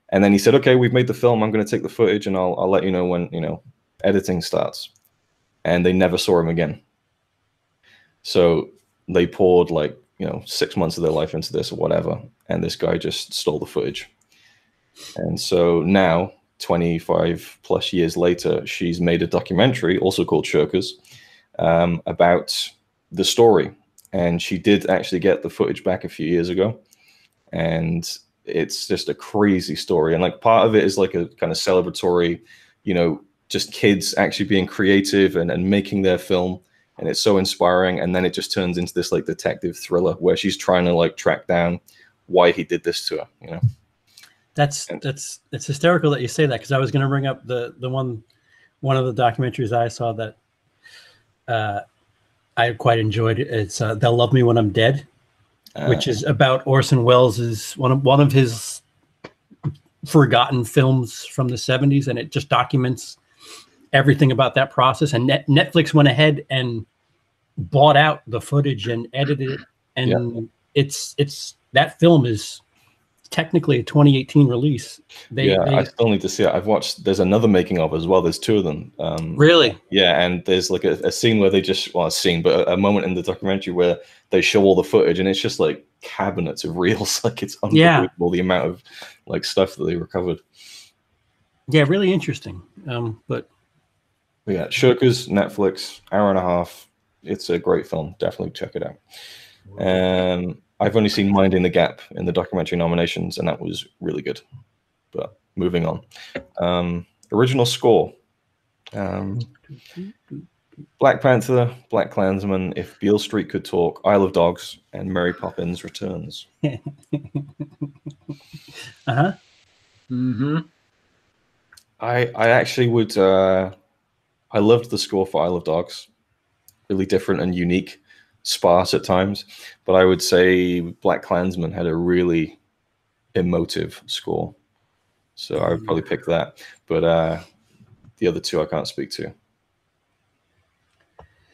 Speaker 1: And then he said, okay, we've made the film. I'm going to take the footage and I'll let you know when, editing starts. And they never saw him again. So they poured 6 months of their life into this or whatever. And this guy just stole the footage. And so now, 25 plus years later, she's made a documentary also called Shirkers about the story. And she did actually get the footage back a few years ago. And it's just a crazy story. And part of it is like a kind of celebratory, just kids actually being creative and making their film. And it's so inspiring. And then it just turns into this detective thriller where she's trying to track down why he did this to her,
Speaker 2: It's hysterical that you say that, because I was going to bring up the one of the documentaries I saw that I quite enjoyed. It's They'll Love Me When I'm Dead, which is about Orson Welles' one of his forgotten films from the 70s, and it just documents everything about that process. And Netflix went ahead and bought out the footage and edited it, and it's that film is technically a 2018 release.
Speaker 1: I still need to see it. I've watched, there's another making of as well. There's two of them.
Speaker 2: Really?
Speaker 1: Yeah, and there's a scene where they just, a moment in the documentary where they show all the footage, and it's just cabinets of reels. It's unbelievable the amount of stuff that they recovered.
Speaker 2: Yeah, really interesting. But
Speaker 1: yeah, Shirkers, Netflix, hour and a half. It's a great film. Definitely check it out. I've only seen Minding the Gap in the documentary nominations, and that was really good. But moving on. Original score. Black Panther, Black Klansman, If Beale Street Could Talk, Isle of Dogs, and Mary Poppins Returns.
Speaker 2: Uh-huh.
Speaker 3: Mm-hmm.
Speaker 1: I actually would... I loved the score for Isle of Dogs. Really different and unique. Sparse at times, but I would say Black Klansman had a really emotive score, so I would probably pick that. But the other two I can't speak to.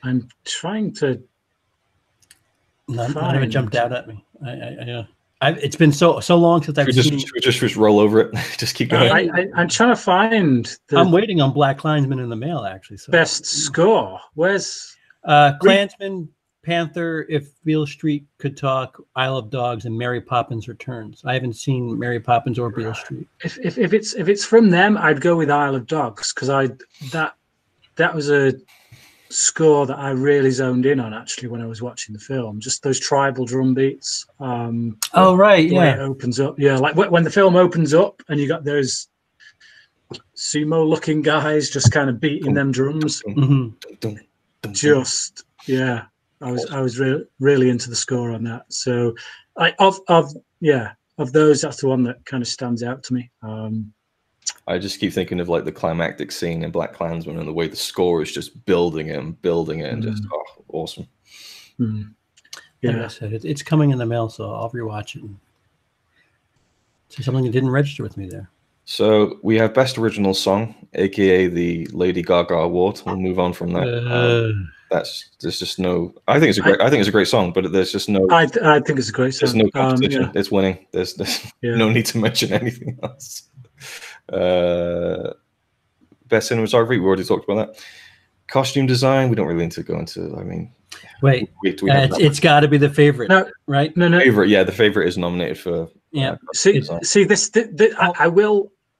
Speaker 3: I'm trying to.
Speaker 2: None of it jumped out at me. It's been so long since I've seen.
Speaker 1: Just roll over it. Just keep going.
Speaker 3: I'm trying to find.
Speaker 2: I'm waiting on Black Klansman in the mail, actually. So.
Speaker 3: Best score. Where's
Speaker 2: Klansman, Panther, If Beale Street Could Talk, Isle of Dogs, and Mary Poppins Returns. I haven't seen Mary Poppins or Beale Street.
Speaker 3: If it's from them, I'd go with Isle of Dogs, because that was a score that I really zoned in on actually when I was watching the film. Just those tribal drum beats.
Speaker 2: Oh right, yeah.
Speaker 3: It opens up, yeah, like when the film opens up and you got those sumo-looking guys just kind of beating them drums.
Speaker 2: Mm-hmm.
Speaker 3: Just yeah. I was really into the score on that. So, of those, that's the one that kind of stands out to me.
Speaker 1: I just keep thinking of like the climactic scene in Black Klansman and the way the score is just building it and just awesome.
Speaker 2: Yeah, like I said, it's coming in the mail, so I'll rewatch it. So something that didn't register with me there.
Speaker 1: So we have Best Original Song, aka the Lady Gaga Award. We'll move on from that. There's just no. I think it's a great song, but there's just no.
Speaker 3: I think it's a great song.
Speaker 1: There's no competition. It's winning. There's no need to mention anything else. Best cinematography, we already talked about that. Costume design, we don't really need to go into. I mean,
Speaker 2: wait, it's got to be the favorite, right?
Speaker 3: No.
Speaker 1: Favorite, yeah, the favorite is nominated for.
Speaker 3: See this.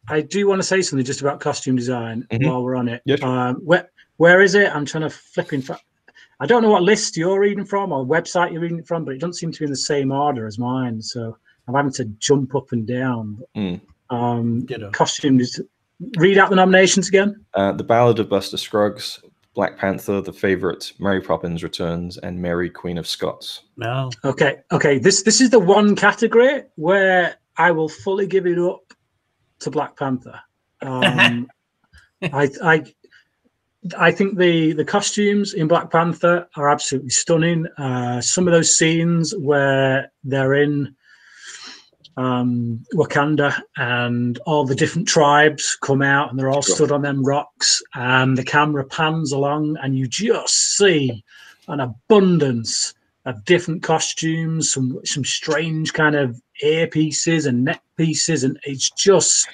Speaker 3: I do want to say something just about costume design while we're on it.
Speaker 1: Yeah, sure.
Speaker 3: Where is it? I'm trying to flip in. I don't know what list you're reading from or website you're reading from, but it doesn't seem to be in the same order as mine. So I'm having to jump up and down. Costumes. Read out the nominations again.
Speaker 1: The Ballad of Buster Scruggs, Black Panther, The Favorite, Mary Poppins Returns, and Mary Queen of Scots.
Speaker 2: No.
Speaker 3: Okay. This is the one category where I will fully give it up to Black Panther. I think the costumes in Black Panther are absolutely stunning. Some of those scenes where they're in Wakanda and all the different tribes come out and they're all stood on them rocks and the camera pans along and you just see an abundance of different costumes, some strange kind of earpieces and neck pieces, and it's just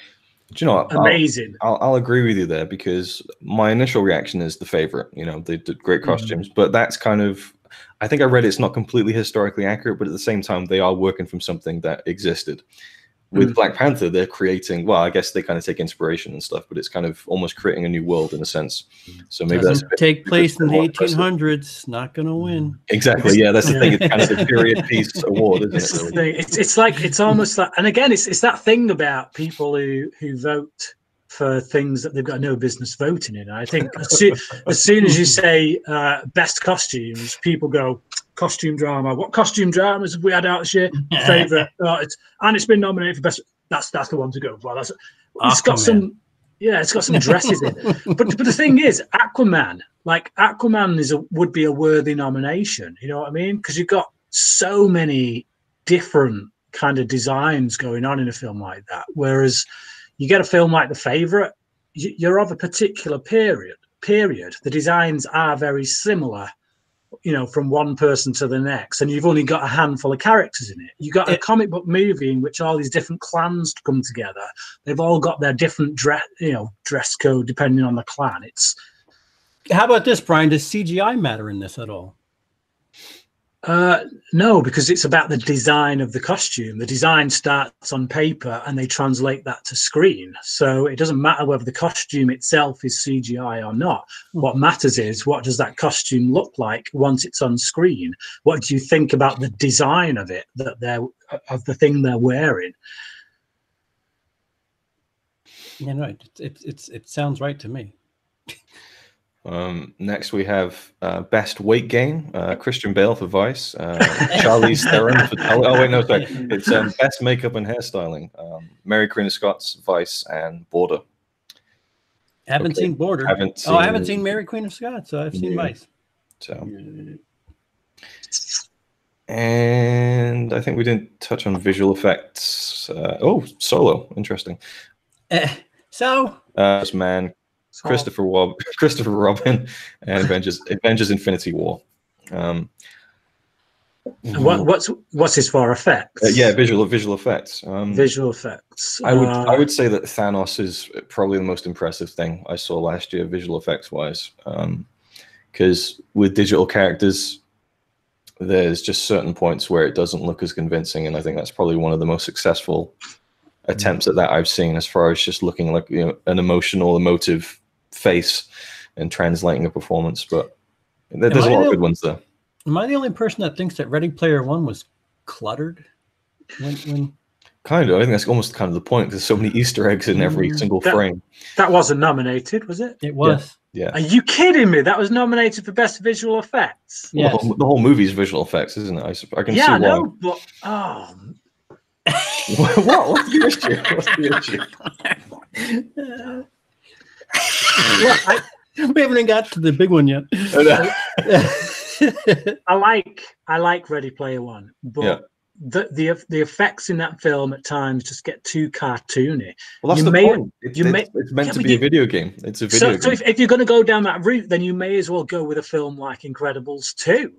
Speaker 3: amazing.
Speaker 1: I'll agree with you there because my initial reaction is The Favorite. They did great costumes, but that's kind of. I think I read it's not completely historically accurate, but at the same time, they are working from something that existed. With Black Panther, they're creating, well, I guess they kind of take inspiration and stuff, but it's kind of almost creating a new world in a sense. So maybe
Speaker 2: doesn't take place in the 1800s, not going to win.
Speaker 1: Exactly, yeah, that's the thing. It's kind of the period piece award, isn't it? Really?
Speaker 3: It's almost like, and again, it's that thing about people who vote for things that they've got no business voting in. I think as soon as you say best costumes, people go costume drama. What costume dramas have we had out this year? Favorite, it's been nominated for best. That's the one to go for. It's got some dresses in. But the thing is, Aquaman would be a worthy nomination. You know what I mean? Because you've got so many different kind of designs going on in a film like that. Whereas you get a film like The Favorite, you're of a particular period. The designs are very similar, from one person to the next, and you've only got a handful of characters in it. You got a comic book movie in which all these different clans come together. They've all got their different dress code depending on the clan.
Speaker 2: How about this, Brian? Does CGI matter in this at all?
Speaker 3: No, because it's about the design of the costume. The design starts on paper and they translate that to screen. So it doesn't matter whether the costume itself is CGI or not. What matters is, what does that costume look like once it's on screen? What do you think about the design of it, of the thing they're wearing?
Speaker 2: Yeah, no, it sounds right to me.
Speaker 1: Next we have Best Weight Gain, Christian Bale for Vice, Charlize Theron for it's Best Makeup and Hairstyling, Mary Queen of Scots, Vice, and Border.
Speaker 2: Haven't seen Border. I haven't seen Mary Queen of Scots, so I've seen Vice.
Speaker 1: So, and I think we didn't touch on visual effects. Solo, interesting. Man. Christopher Robin, and Avengers Infinity War.
Speaker 3: What's his for effects?
Speaker 1: Visual effects.
Speaker 3: Visual effects.
Speaker 1: I would say that Thanos is probably the most impressive thing I saw last year, visual effects wise. Because with digital characters, there's just certain points where it doesn't look as convincing, and I think that's probably one of the most successful attempts at that I've seen, as far as just looking like an emotive face and translating a performance. But there's a lot of good ones there.
Speaker 2: Am I the only person that thinks that Ready Player One was cluttered? When
Speaker 1: Kind of. I think that's almost kind of the point. There's so many Easter eggs in every single frame.
Speaker 3: That wasn't nominated, was it?
Speaker 2: It was.
Speaker 1: Yeah.
Speaker 3: Are you kidding me? That was nominated for Best Visual Effects.
Speaker 1: Well,
Speaker 2: Yes.
Speaker 1: the whole movie's visual effects, isn't it? I can see
Speaker 3: Yeah, I
Speaker 1: why.
Speaker 3: know, but
Speaker 1: What? What's the issue? What's the issue?
Speaker 3: look,
Speaker 2: We haven't even got to the big one yet.
Speaker 3: I like Ready Player One, but
Speaker 1: Yeah.
Speaker 3: the effects in that film at times just get too cartoony.
Speaker 1: Well, that's
Speaker 3: You
Speaker 1: the
Speaker 3: may-
Speaker 1: point.
Speaker 3: you may-
Speaker 1: It's meant
Speaker 3: Yeah,
Speaker 1: to
Speaker 3: but
Speaker 1: be a
Speaker 3: you-
Speaker 1: video game. It's a video
Speaker 3: So
Speaker 1: game.
Speaker 3: if you're going to go down that route, then you may as well go with a film like Incredibles 2.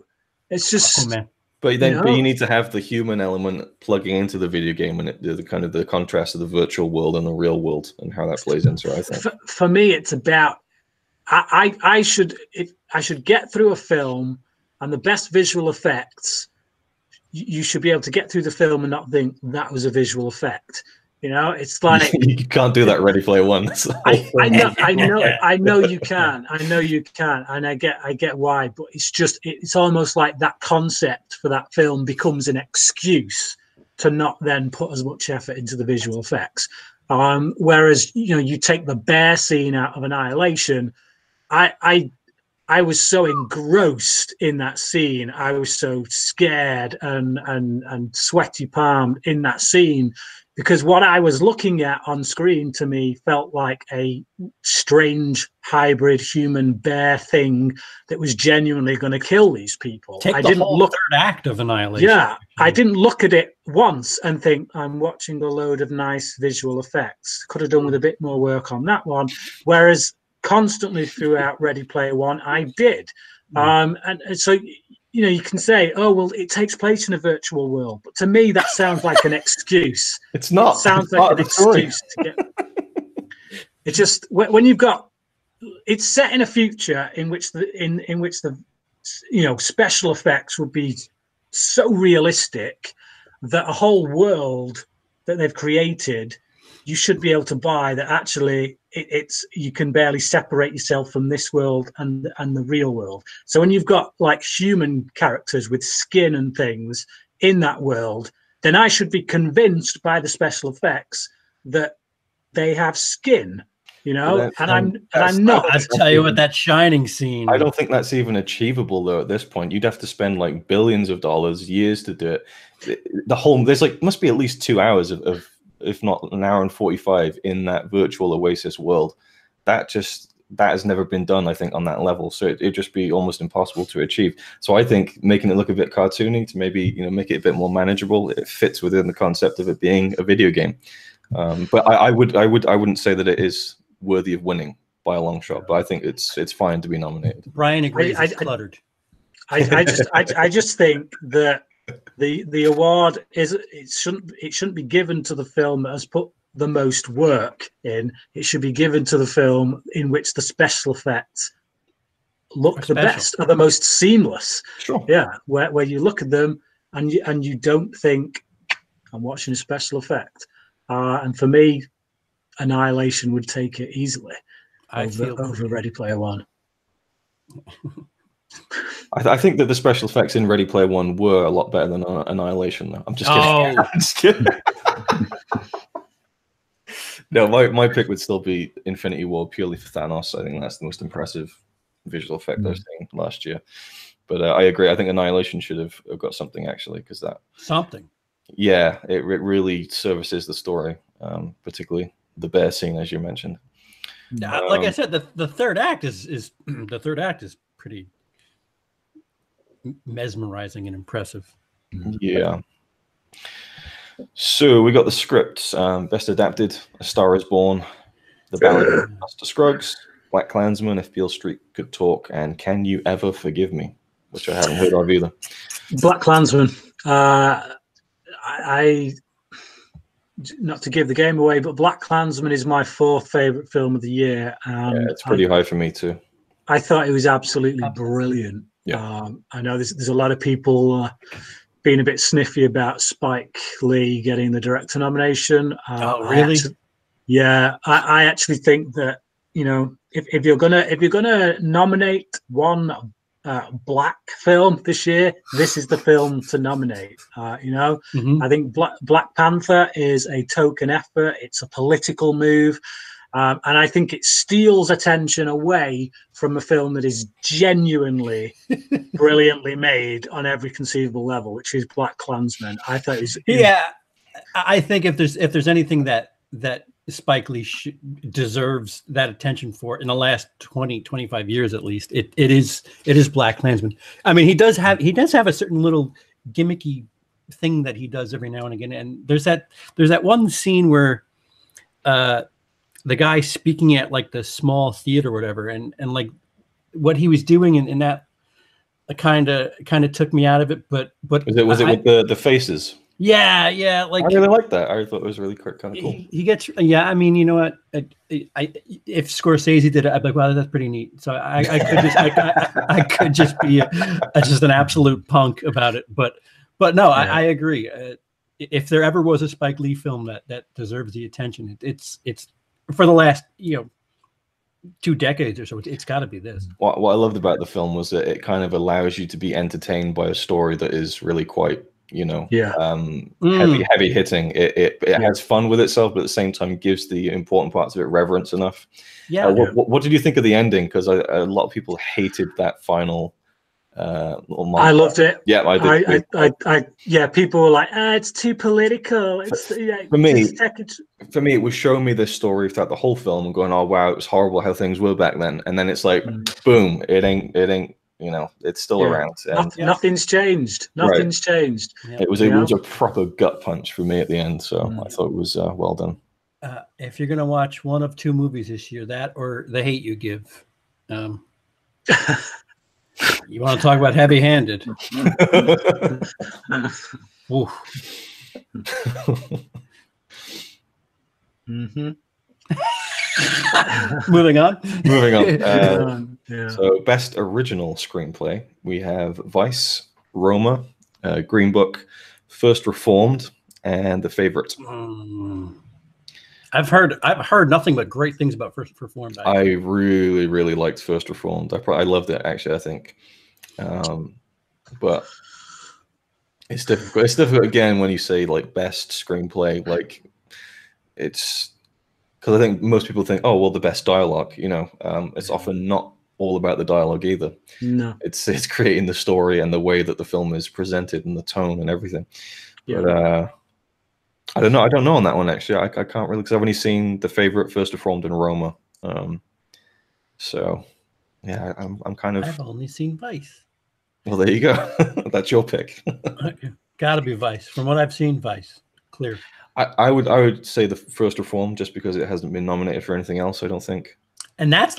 Speaker 3: It's just,
Speaker 2: Aquaman.
Speaker 1: But then,
Speaker 3: you
Speaker 1: but
Speaker 3: know.
Speaker 1: you need to have the human element plugging into the video game, and the kind of the contrast of the virtual world and the real world, and how that plays into it. I think.
Speaker 3: For me, it's about I should get through a film, and the best visual effects. You should be able to get through the film and not think that was a visual effect. You know, it's like
Speaker 1: You can't do that. Ready Player One.
Speaker 3: I know you can, and I get why, but it's almost like that concept for that film becomes an excuse to not then put as much effort into the visual effects. Whereas you take the bear scene out of Annihilation, I was so engrossed in that scene. I was so scared and sweaty palmed in that scene, because what I was looking at on screen to me felt like a strange hybrid human bear thing that was genuinely going to kill these people.
Speaker 2: Take the whole third act of Annihilation.
Speaker 3: Yeah, I didn't look at it once and think I'm watching a load of nice visual effects. Could have done with a bit more work on that one. Whereas constantly throughout Ready Player One, I did. And so, you can say, oh, well, it takes place in a virtual world. But to me, that sounds like an excuse.
Speaker 1: It's not.
Speaker 3: It sounds like an excuse to get. It's just when you've got, it's set in a future in which the special effects would be so realistic that a whole world that they've created, you should be able to buy that actually you can barely separate yourself from this world and the real world. So when you've got like human characters with skin and things in that world, then I should be convinced by the special effects that they have skin, and I'm not.
Speaker 2: I'll tell you what, that Shining scene.
Speaker 1: I don't think that's even achievable though. At this point, you'd have to spend like billions of dollars, years to do it. There's must be at least 2 hours of if not an hour and 45 in that virtual Oasis world. That has never been done, I think, on that level. So it'd just be almost impossible to achieve. So I think making it look a bit cartoony to maybe make it a bit more manageable, it fits within the concept of it being a video game. But I wouldn't say that it is worthy of winning by a long shot. But I think it's fine to be nominated.
Speaker 2: Brian agrees. It's cluttered.
Speaker 3: I just think that the award it shouldn't be given to the film that has put the most work in. It should be given to the film in which the special effects look the best, are the most seamless.
Speaker 1: Sure.
Speaker 3: Yeah, where you look at them and you don't think I'm watching a special effect. And for me, Annihilation would take it easily over Ready Player One.
Speaker 1: I think that the special effects in Ready Player One were a lot better than Annihilation. Though. I'm just kidding.
Speaker 2: Oh.
Speaker 1: I'm just kidding. No, my pick would still be Infinity War purely for Thanos. I think that's the most impressive visual effect I've seen last year. But I agree. I think Annihilation should have got something actually, because that
Speaker 2: something.
Speaker 1: Yeah, it really services the story, particularly the bear scene, as you mentioned.
Speaker 2: Like I said, the third act is the third act is pretty mesmerizing and impressive.
Speaker 1: Yeah. So we got the script, best adapted: A Star Is Born, The Ballad of Master Scruggs, Black Klansman, If Beale Street Could Talk, and Can You Ever Forgive Me, which I haven't heard of either.
Speaker 3: Black Klansman. I not to give the game away, but Black Klansman is my fourth favorite film of the year.
Speaker 1: Yeah, it's pretty high for me too.
Speaker 3: I thought it was absolutely brilliant.
Speaker 1: Yeah.
Speaker 3: I know there's a lot of people being a bit sniffy about Spike Lee getting the director nomination.
Speaker 2: Oh, really?
Speaker 3: I actually think that if you're gonna nominate one black film this year, this is the film to nominate. I think Black Panther is a token effort. It's a political move. And I think it steals attention away from a film that is genuinely brilliantly made on every conceivable level, which is Black Klansman. I thought it was
Speaker 2: I think if there's anything that Spike Lee deserves that attention for in the last 20-25 years at least, it is Black Klansman. I mean, he does have a certain little gimmicky thing that he does every now and again, and there's that one scene where the guy speaking at like the small theater or whatever, and like what he was doing in that kind of took me out of it. But
Speaker 1: was it with the faces?
Speaker 2: Yeah. Like,
Speaker 1: I really like that. I thought it was really kind of cool.
Speaker 2: He gets, I mean, you know what? If Scorsese did it, I'd be like, wow, that's pretty neat. So I could just be just an absolute punk about it. But no, yeah. I agree. If there ever was a Spike Lee film that deserves the attention, it's for the last 2 decades or so. It's got to be this.
Speaker 1: What I loved about the film was that it kind of allows you to be entertained by a story that is really quite heavy hitting. It has fun with itself, but at the same time gives the important parts of it reverence enough. What did you think of the ending? Because a lot of people hated that final
Speaker 3: I loved it.
Speaker 1: Yeah, I did.
Speaker 3: People were like, it's too political.
Speaker 1: For me, it was showing me this story throughout the whole film and going, oh wow, it was horrible how things were back then. And then it's like, boom, it ain't, it's still around.
Speaker 3: Nothing's changed. Nothing's changed.
Speaker 1: It was a proper gut punch for me at the end. So I thought it was well done.
Speaker 2: If you're gonna watch one of 2 movies this year, that or The Hate You Give, you want to talk about heavy-handed? Moving on.
Speaker 1: So, best original screenplay, we have Vice, Roma, Green Book, First Reformed, and The Favorite.
Speaker 2: I've heard nothing but great things about First Reformed.
Speaker 1: I really, really liked First Reformed. I loved it, actually, I think. But it's difficult. It's difficult again when you say like best screenplay. Like it's because I think most people think, oh well, the best dialogue. It's often not all about the dialogue either.
Speaker 3: No,
Speaker 1: it's creating the story and the way that the film is presented and the tone and everything.
Speaker 3: Yeah.
Speaker 1: But I don't know on that one actually. I can't really, because I've only seen The Favorite, First Reformed, and Roma. So yeah, I'm kind of.
Speaker 2: I've only seen Vice.
Speaker 1: Well, there you go. That's your pick.
Speaker 2: Gotta be Vice. From what I've seen, Vice. Clear.
Speaker 1: I would say The First Reformed just because it hasn't been nominated for anything else, I don't think.
Speaker 2: And that's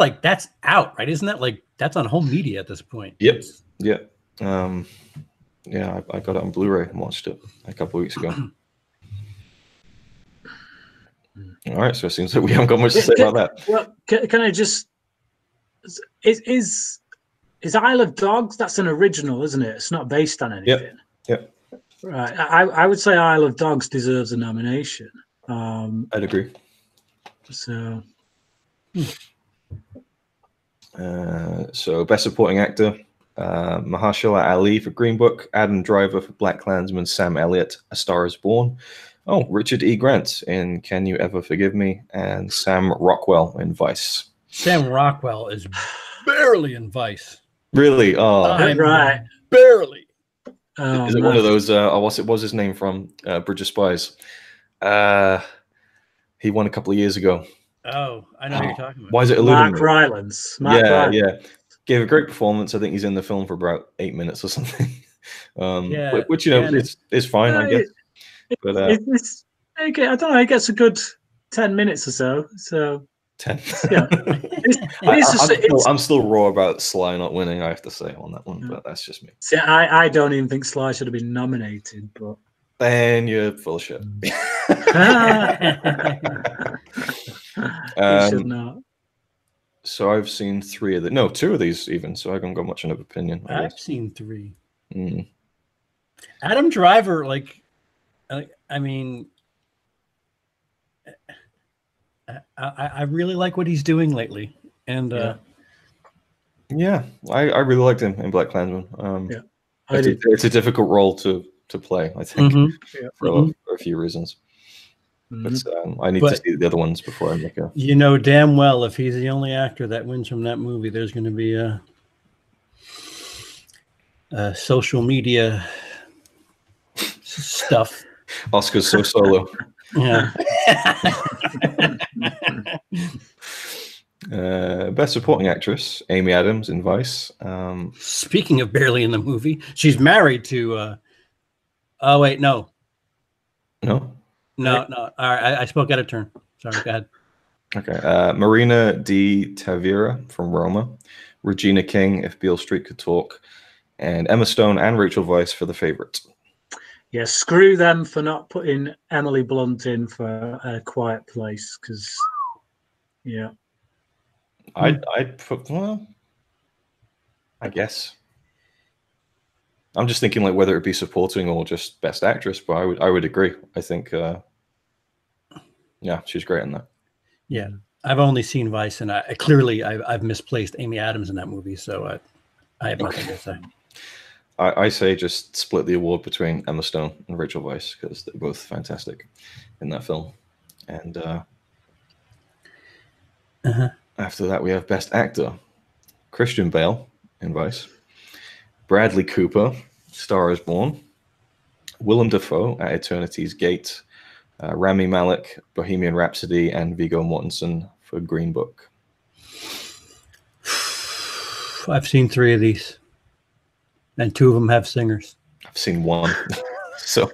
Speaker 2: out, right? Isn't that that's on home media at this point?
Speaker 1: Yep. Yeah. I got it on Blu-ray and watched it a couple of weeks ago. All right, so it seems like we haven't got much to say about that.
Speaker 3: Well, can I just is Isle of Dogs? That's an original, isn't it? It's not based on anything.
Speaker 1: Yep.
Speaker 3: Right. I would say Isle of Dogs deserves a nomination.
Speaker 1: I'd agree.
Speaker 3: So.
Speaker 1: So best supporting actor, Mahershala Ali for Green Book, Adam Driver for Black Klansman, Sam Elliott, A Star Is Born. Oh, Richard E. Grant in Can You Ever Forgive Me, and Sam Rockwell in Vice.
Speaker 2: Sam Rockwell is barely in Vice.
Speaker 1: Really? Oh,
Speaker 3: right.
Speaker 2: Barely.
Speaker 1: Is it one of those? What's his name from Bridge of Spies? He won a couple of years ago.
Speaker 2: Oh, I know what you're talking about.
Speaker 1: Why is it eluding
Speaker 3: Mark Rylance?
Speaker 1: Yeah. Gave a great performance. I think he's in the film for about 8 minutes or something. Which it's fine, I guess. But
Speaker 3: it's okay. I don't know. It gets a good 10 minutes or so. So
Speaker 1: 10.
Speaker 3: Yeah.
Speaker 1: I'm still raw about Sly not winning, I have to say, on that one, but that's just me.
Speaker 3: See, I don't even think Sly should have been nominated, but
Speaker 1: then you're full of shit.
Speaker 3: He should not.
Speaker 2: So
Speaker 1: I've seen 2 of these even, so I haven't got much of an opinion.
Speaker 2: I've seen 3. Adam Driver, I mean, I really like what he's doing lately, and
Speaker 1: I really liked him in Black Klansman. It's a difficult role to play, I think, for a few reasons. But I need to see the other ones before I make a.
Speaker 2: You know damn well if he's the only actor that wins from that movie, there's going to be a social media stuff.
Speaker 1: Oscar's so solo.
Speaker 2: Yeah.
Speaker 1: Best Supporting Actress, Amy Adams in Vice.
Speaker 2: Speaking of barely in the movie, she's married to. Oh wait, no. All right, I spoke out of turn. Sorry, go ahead.
Speaker 1: Okay, Marina Di Tavira from Roma, Regina King, If Beale Street Could Talk, and Emma Stone and Rachel Weisz for The Favourite.
Speaker 3: Yeah, screw them for not putting Emily Blunt in for A Quiet Place, because, yeah.
Speaker 1: I'd put, well, I guess. I'm just thinking like whether it be supporting or just Best Actress, but I would agree. I think, yeah, she's great in that.
Speaker 2: Yeah, I've only seen Vice, and I've misplaced Amy Adams in that movie, so I have nothing to say.
Speaker 1: I say just split the award between Emma Stone and Rachel Weisz because they're both fantastic in that film. And after that, we have Best Actor. Christian Bale in Vice. Bradley Cooper, Star is Born. Willem Dafoe at Eternity's Gate. Rami Malek, Bohemian Rhapsody, and Viggo Mortensen for Green Book.
Speaker 2: I've seen 3 of these. And 2 of them have singers.
Speaker 1: I've seen 1. So,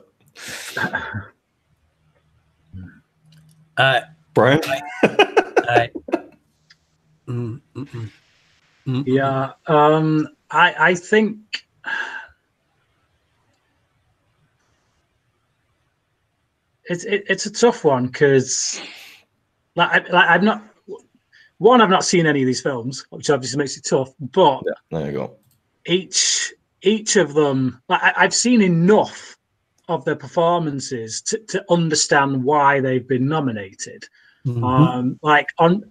Speaker 1: Brian?
Speaker 3: Yeah, I think it's a tough one because, I've not seen any of these films, which obviously makes it tough. But
Speaker 1: yeah, there you go.
Speaker 3: Each of them, I've seen enough of their performances to understand why they've been nominated. Like on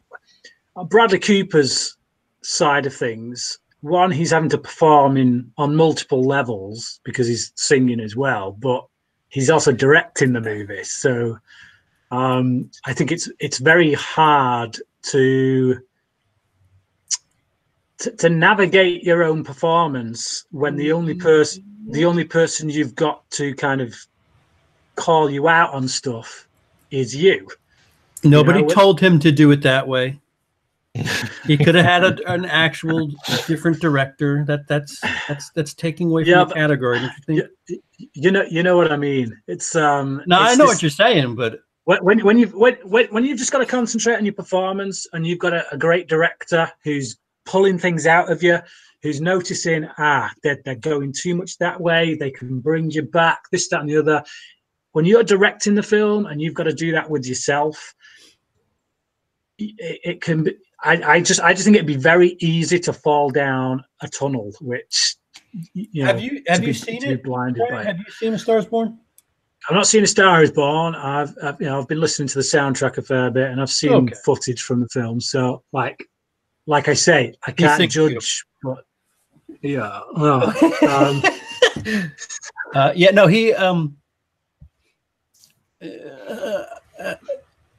Speaker 3: Bradley Cooper's side of things, one, he's having to perform on multiple levels because he's singing as well, but he's also directing the movie. So I think it's very hard to navigate your own performance when the only person you've got to kind of call you out on stuff is you.
Speaker 2: Nobody told him to do it that way. He could have had an actual different director. That's taking away from the category. Don't you think?
Speaker 3: You know what I mean. It's
Speaker 2: no, I know what you're saying, but
Speaker 3: when you've just got to concentrate on your performance and you've got a great director who's pulling things out of you, who's noticing they're going too much that way, they can bring you back, this, that, and the other. When you're directing the film and you've got to do that with yourself, it can be. I just think it'd be very easy to fall down a tunnel. Which
Speaker 2: have you seen it?
Speaker 3: Blinded by
Speaker 2: have you seen A Star Is Born?
Speaker 3: I've not seen A Star Is Born. I've been listening to the soundtrack a fair bit, and I've seen footage from the film. So like I say, I can't judge. But yeah,
Speaker 2: yeah, no, he.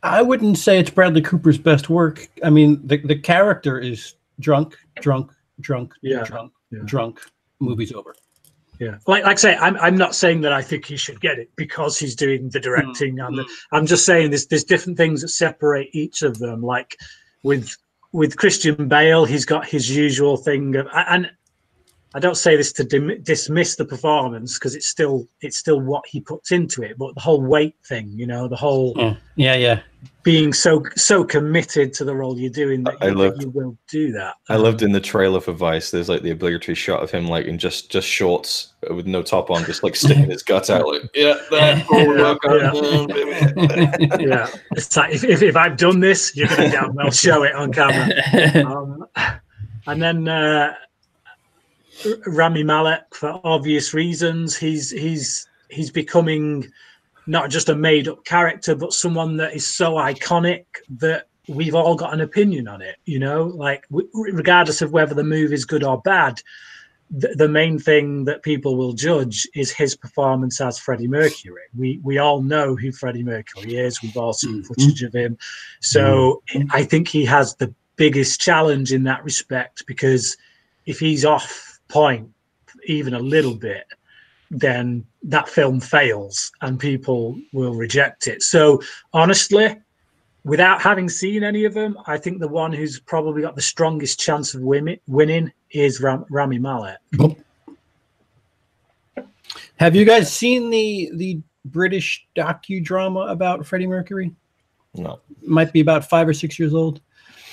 Speaker 2: I wouldn't say it's Bradley Cooper's best work. I mean, the character is drunk. Movie's over.
Speaker 3: Yeah, like I say, I'm not saying that I think he should get it because he's doing the directing. I'm just saying there's different things that separate each of them. Like with Christian Bale, he's got his usual thing of, and I don't say this to dismiss the performance because it's still what he puts into it, but the whole weight thing, the whole being so committed to the role you're doing that you will do that.
Speaker 1: I loved in the trailer for Vice. There's like the obligatory shot of him like in just shorts with no top on, just like sticking his guts out, like yeah.
Speaker 3: It's like if I've done this, you're gonna damn well show it on camera. And then. Rami Malek, for obvious reasons, he's becoming not just a made-up character, but someone that is so iconic that we've all got an opinion on it. Like regardless of whether the movie is good or bad, the main thing that people will judge is his performance as Freddie Mercury. We all know who Freddie Mercury is. We've all seen footage of him. So I think he has the biggest challenge in that respect, because if he's off point even a little bit, then that film fails and people will reject it. So honestly, without having seen any of them, I think the one who's probably got the strongest chance of winning is Rami Malek.
Speaker 2: Have you guys seen the British docudrama about Freddie Mercury?
Speaker 1: No.
Speaker 2: It might be about 5 or 6 years old.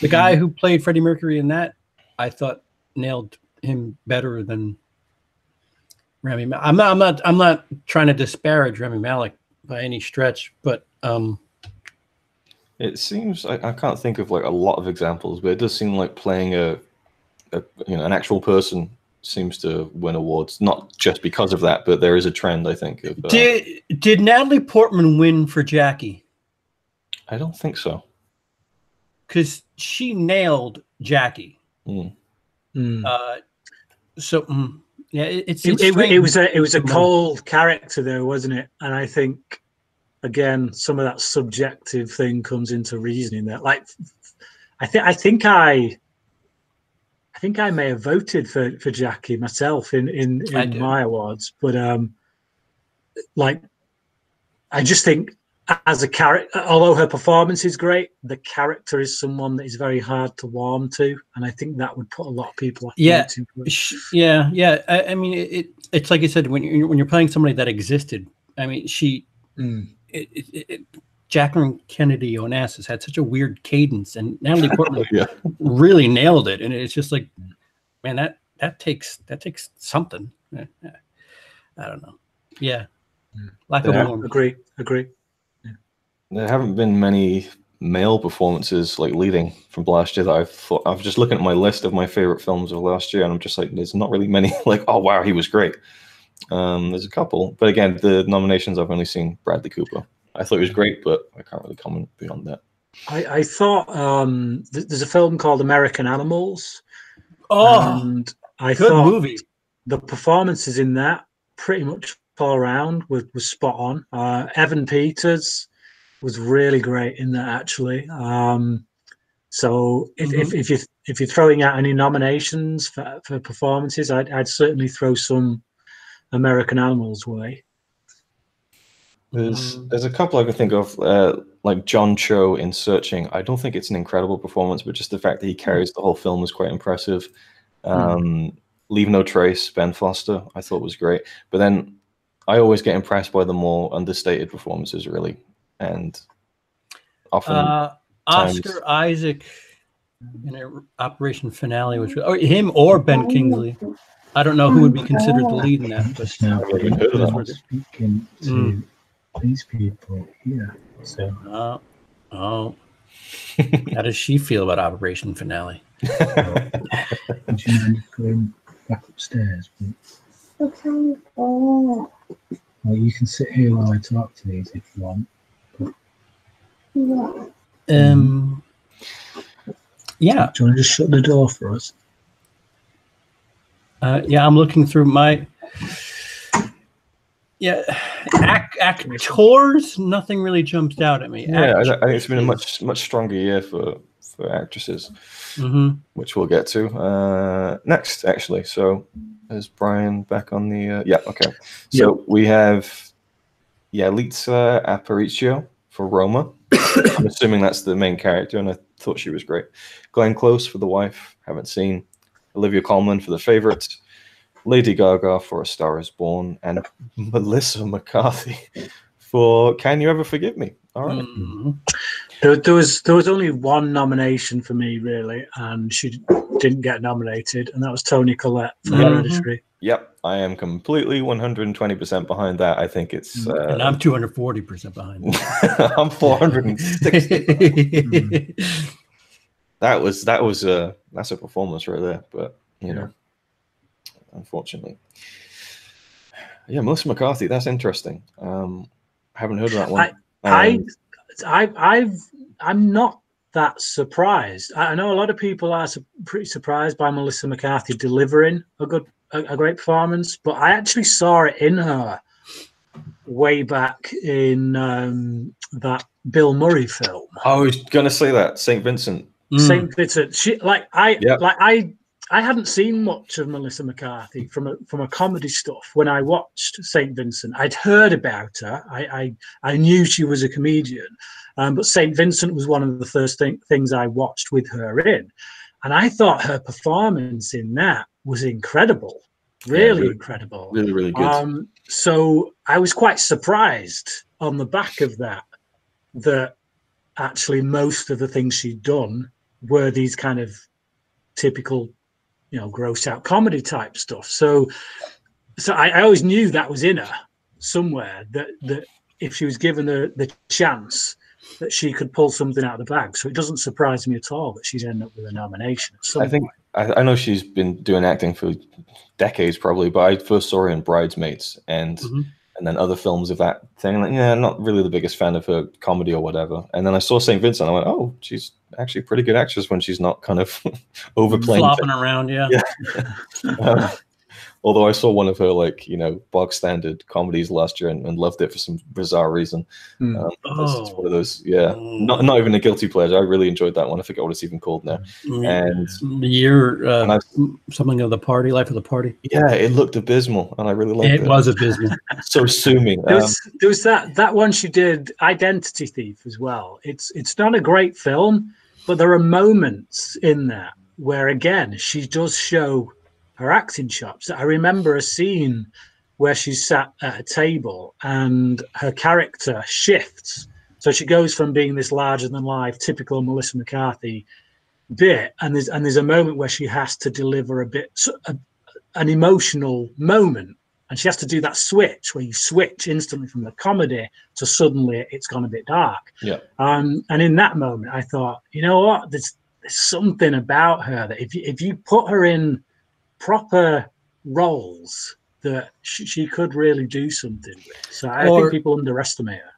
Speaker 2: The guy who played Freddie Mercury in that, I thought nailed him better than Rami Malek. I'm not trying to disparage Rami Malek by any stretch, but
Speaker 1: it seems I can't think of like a lot of examples, but it does seem like playing an actual person seems to win awards, not just because of that, but there is a trend, I think. Of,
Speaker 2: did Natalie Portman win for Jackie?
Speaker 1: I don't think so,
Speaker 2: because she nailed Jackie. So yeah,
Speaker 3: it was a cold character though, wasn't it? And I think again some of that subjective thing comes into reasoning there. Like I think I may have voted for Jackie myself in my awards, but like I just think as a character, although her performance is great, the character is someone that is very hard to warm to, and I think that would put a lot of people off.
Speaker 2: Yeah. I mean, it's like you said, when you're playing somebody that existed. I mean, Jacqueline Kennedy Onassis had such a weird cadence, and Natalie Portman really nailed it. And it's just like, man, that takes something. I don't know. Yeah, lack of warmth.
Speaker 3: Agree.
Speaker 1: There haven't been many male performances like leading from last year that I've thought. I'm just looking at my list of my favorite films of last year, and I'm just like, there's not really many. Like, oh wow, he was great. There's a couple, but again, the nominations I've only seen Bradley Cooper. I thought he was great, but I can't really comment beyond that.
Speaker 3: I thought there's a film called American Animals.
Speaker 2: And I thought movie.
Speaker 3: The performances in that pretty much all around was spot on. Evan Peters was really great in that actually. So if you're throwing out any nominations for performances, I'd certainly throw some American Animals way.
Speaker 1: There's a couple I can think of, like John Cho in Searching. I don't think it's an incredible performance, but just the fact that he carries the whole film is quite impressive. Leave No Trace, Ben Foster, I thought was great. But then I always get impressed by the more understated performances, really. And often
Speaker 2: Oscar Isaac in Operation Finale, which him or Ben Kingsley. I don't know who would be considered the lead in that. But
Speaker 4: now speaking to these people here. So
Speaker 2: how does she feel about Operation Finale?
Speaker 4: Would you mind going back upstairs? Okay. Well, you can sit here while I talk to these if you want.
Speaker 2: Yeah.
Speaker 4: Do you want to just shut the door for us?
Speaker 2: Yeah, I'm looking through my. Yeah, actors. Nothing really jumps out at me.
Speaker 1: Yeah, I think it's been a much stronger year for actresses, which we'll get to next, actually. So, is Bryan back on the? Yeah, okay. So we have Yalitza Aparicio for Roma. I'm assuming that's the main character, and I thought she was great. Glenn Close for The Wife. Haven't seen. Olivia Coleman for The Favourite. Lady Gaga for A Star Is Born, and Melissa McCarthy for Can You Ever Forgive Me? All right.
Speaker 3: There was only one nomination for me, really, and she didn't get nominated, and that was Toni Collette for Hereditary.
Speaker 1: Yep, I am completely 120% behind that. I think it's...
Speaker 2: and I'm 240% behind that.
Speaker 1: I'm 460. That's a performance right there, but, you know. Unfortunately, Melissa McCarthy. That's interesting. I haven't heard of that one.
Speaker 3: I'm not that surprised. I know a lot of people are pretty surprised by Melissa McCarthy delivering a good a great performance, but I actually saw it in her way back in that Bill Murray film.
Speaker 1: I was gonna say that St. Vincent.
Speaker 3: St. Vincent.
Speaker 1: Yep.
Speaker 3: I hadn't seen much of Melissa McCarthy from a comedy stuff when I watched St. Vincent. I'd heard about her. I knew she was a comedian, but St. Vincent was one of the first things I watched with her in, and I thought her performance in that was incredible, really incredible,
Speaker 1: really, really good.
Speaker 3: So I was quite surprised on the back of that actually most of the things she'd done were these kind of typical, gross out comedy type stuff. So I always knew that was in her somewhere, that if she was given the chance, that she could pull something out of the bag. So it doesn't surprise me at all that she'd end up with a nomination at some point.
Speaker 1: I know she's been doing acting for decades probably, but I first saw her in Bridesmaids and then other films of that thing. Like, yeah, I'm not really the biggest fan of her comedy or whatever. And then I saw St. Vincent. I went, oh, she's actually a pretty good actress when she's not kind of overplaying.
Speaker 2: Flopping around, yeah.
Speaker 1: Although I saw one of her, bog standard comedies last year and loved it for some bizarre reason. It's one of those, not even a guilty pleasure. I really enjoyed that one. I forget what it's even called now. And
Speaker 2: the year, something of the party, Life of the Party.
Speaker 1: Yeah, it looked abysmal, and I really liked it.
Speaker 2: It was abysmal.
Speaker 1: So sue me.
Speaker 3: There was that one she did, Identity Thief, as well. It's not a great film, but there are moments in that where, again, she does show her acting chops. I remember a scene where she's sat at a table and her character shifts. So she goes from being this larger than life, typical Melissa McCarthy bit, and there's a moment where she has to deliver an emotional moment, and she has to do that switch where you switch instantly from the comedy to suddenly it's gone a bit dark.
Speaker 1: Yeah.
Speaker 3: And in that moment, I thought, you know what? There's something about her that if you put her in proper roles, that she could really do something with. So I think people underestimate her.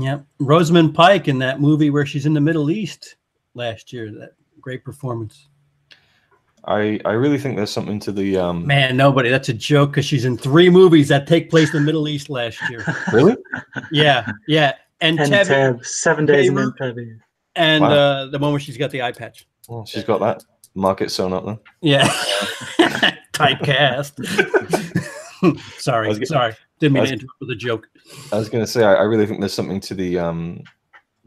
Speaker 2: Yeah, Rosamund Pike in that movie where she's in the Middle East last year. That great performance.
Speaker 1: I really think there's something to the
Speaker 2: man. Nobody. That's a joke because she's in 3 movies that take place in the Middle East last year.
Speaker 1: Really?
Speaker 2: Yeah. And Teb,
Speaker 3: 7 days in Teb.
Speaker 2: And the one where she's got the eye patch.
Speaker 1: Well, she's got that. Market sewn up then.
Speaker 2: Yeah. Typecast. Sorry. Didn't mean to interrupt with a joke.
Speaker 1: I was going to say, I really think there's something to the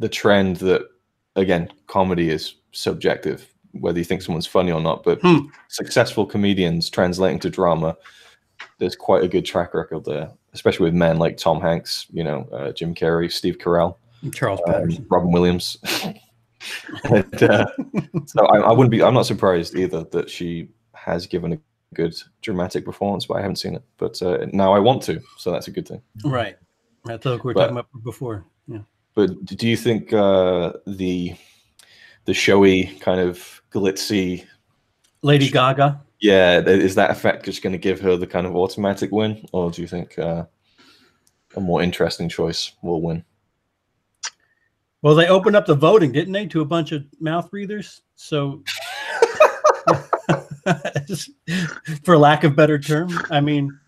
Speaker 1: trend that, again, comedy is subjective, whether you think someone's funny or not. But successful comedians translating to drama, there's quite a good track record there, especially with men like Tom Hanks, Jim Carrey, Steve Carell,
Speaker 2: Charles Patterson,
Speaker 1: Robin Williams. And, so I'm not surprised either that she has given a good dramatic performance, but I haven't seen it. But now I want to, so that's a good thing.
Speaker 2: Right. I thought we were talking about before. Yeah.
Speaker 1: But do you think the showy kind of glitzy
Speaker 2: Lady Gaga?
Speaker 1: Yeah, is that effect just going to give her the kind of automatic win, or do you think a more interesting choice will win?
Speaker 2: Well, they opened up the voting, didn't they, to a bunch of mouth breathers? So, for lack of better term, I mean,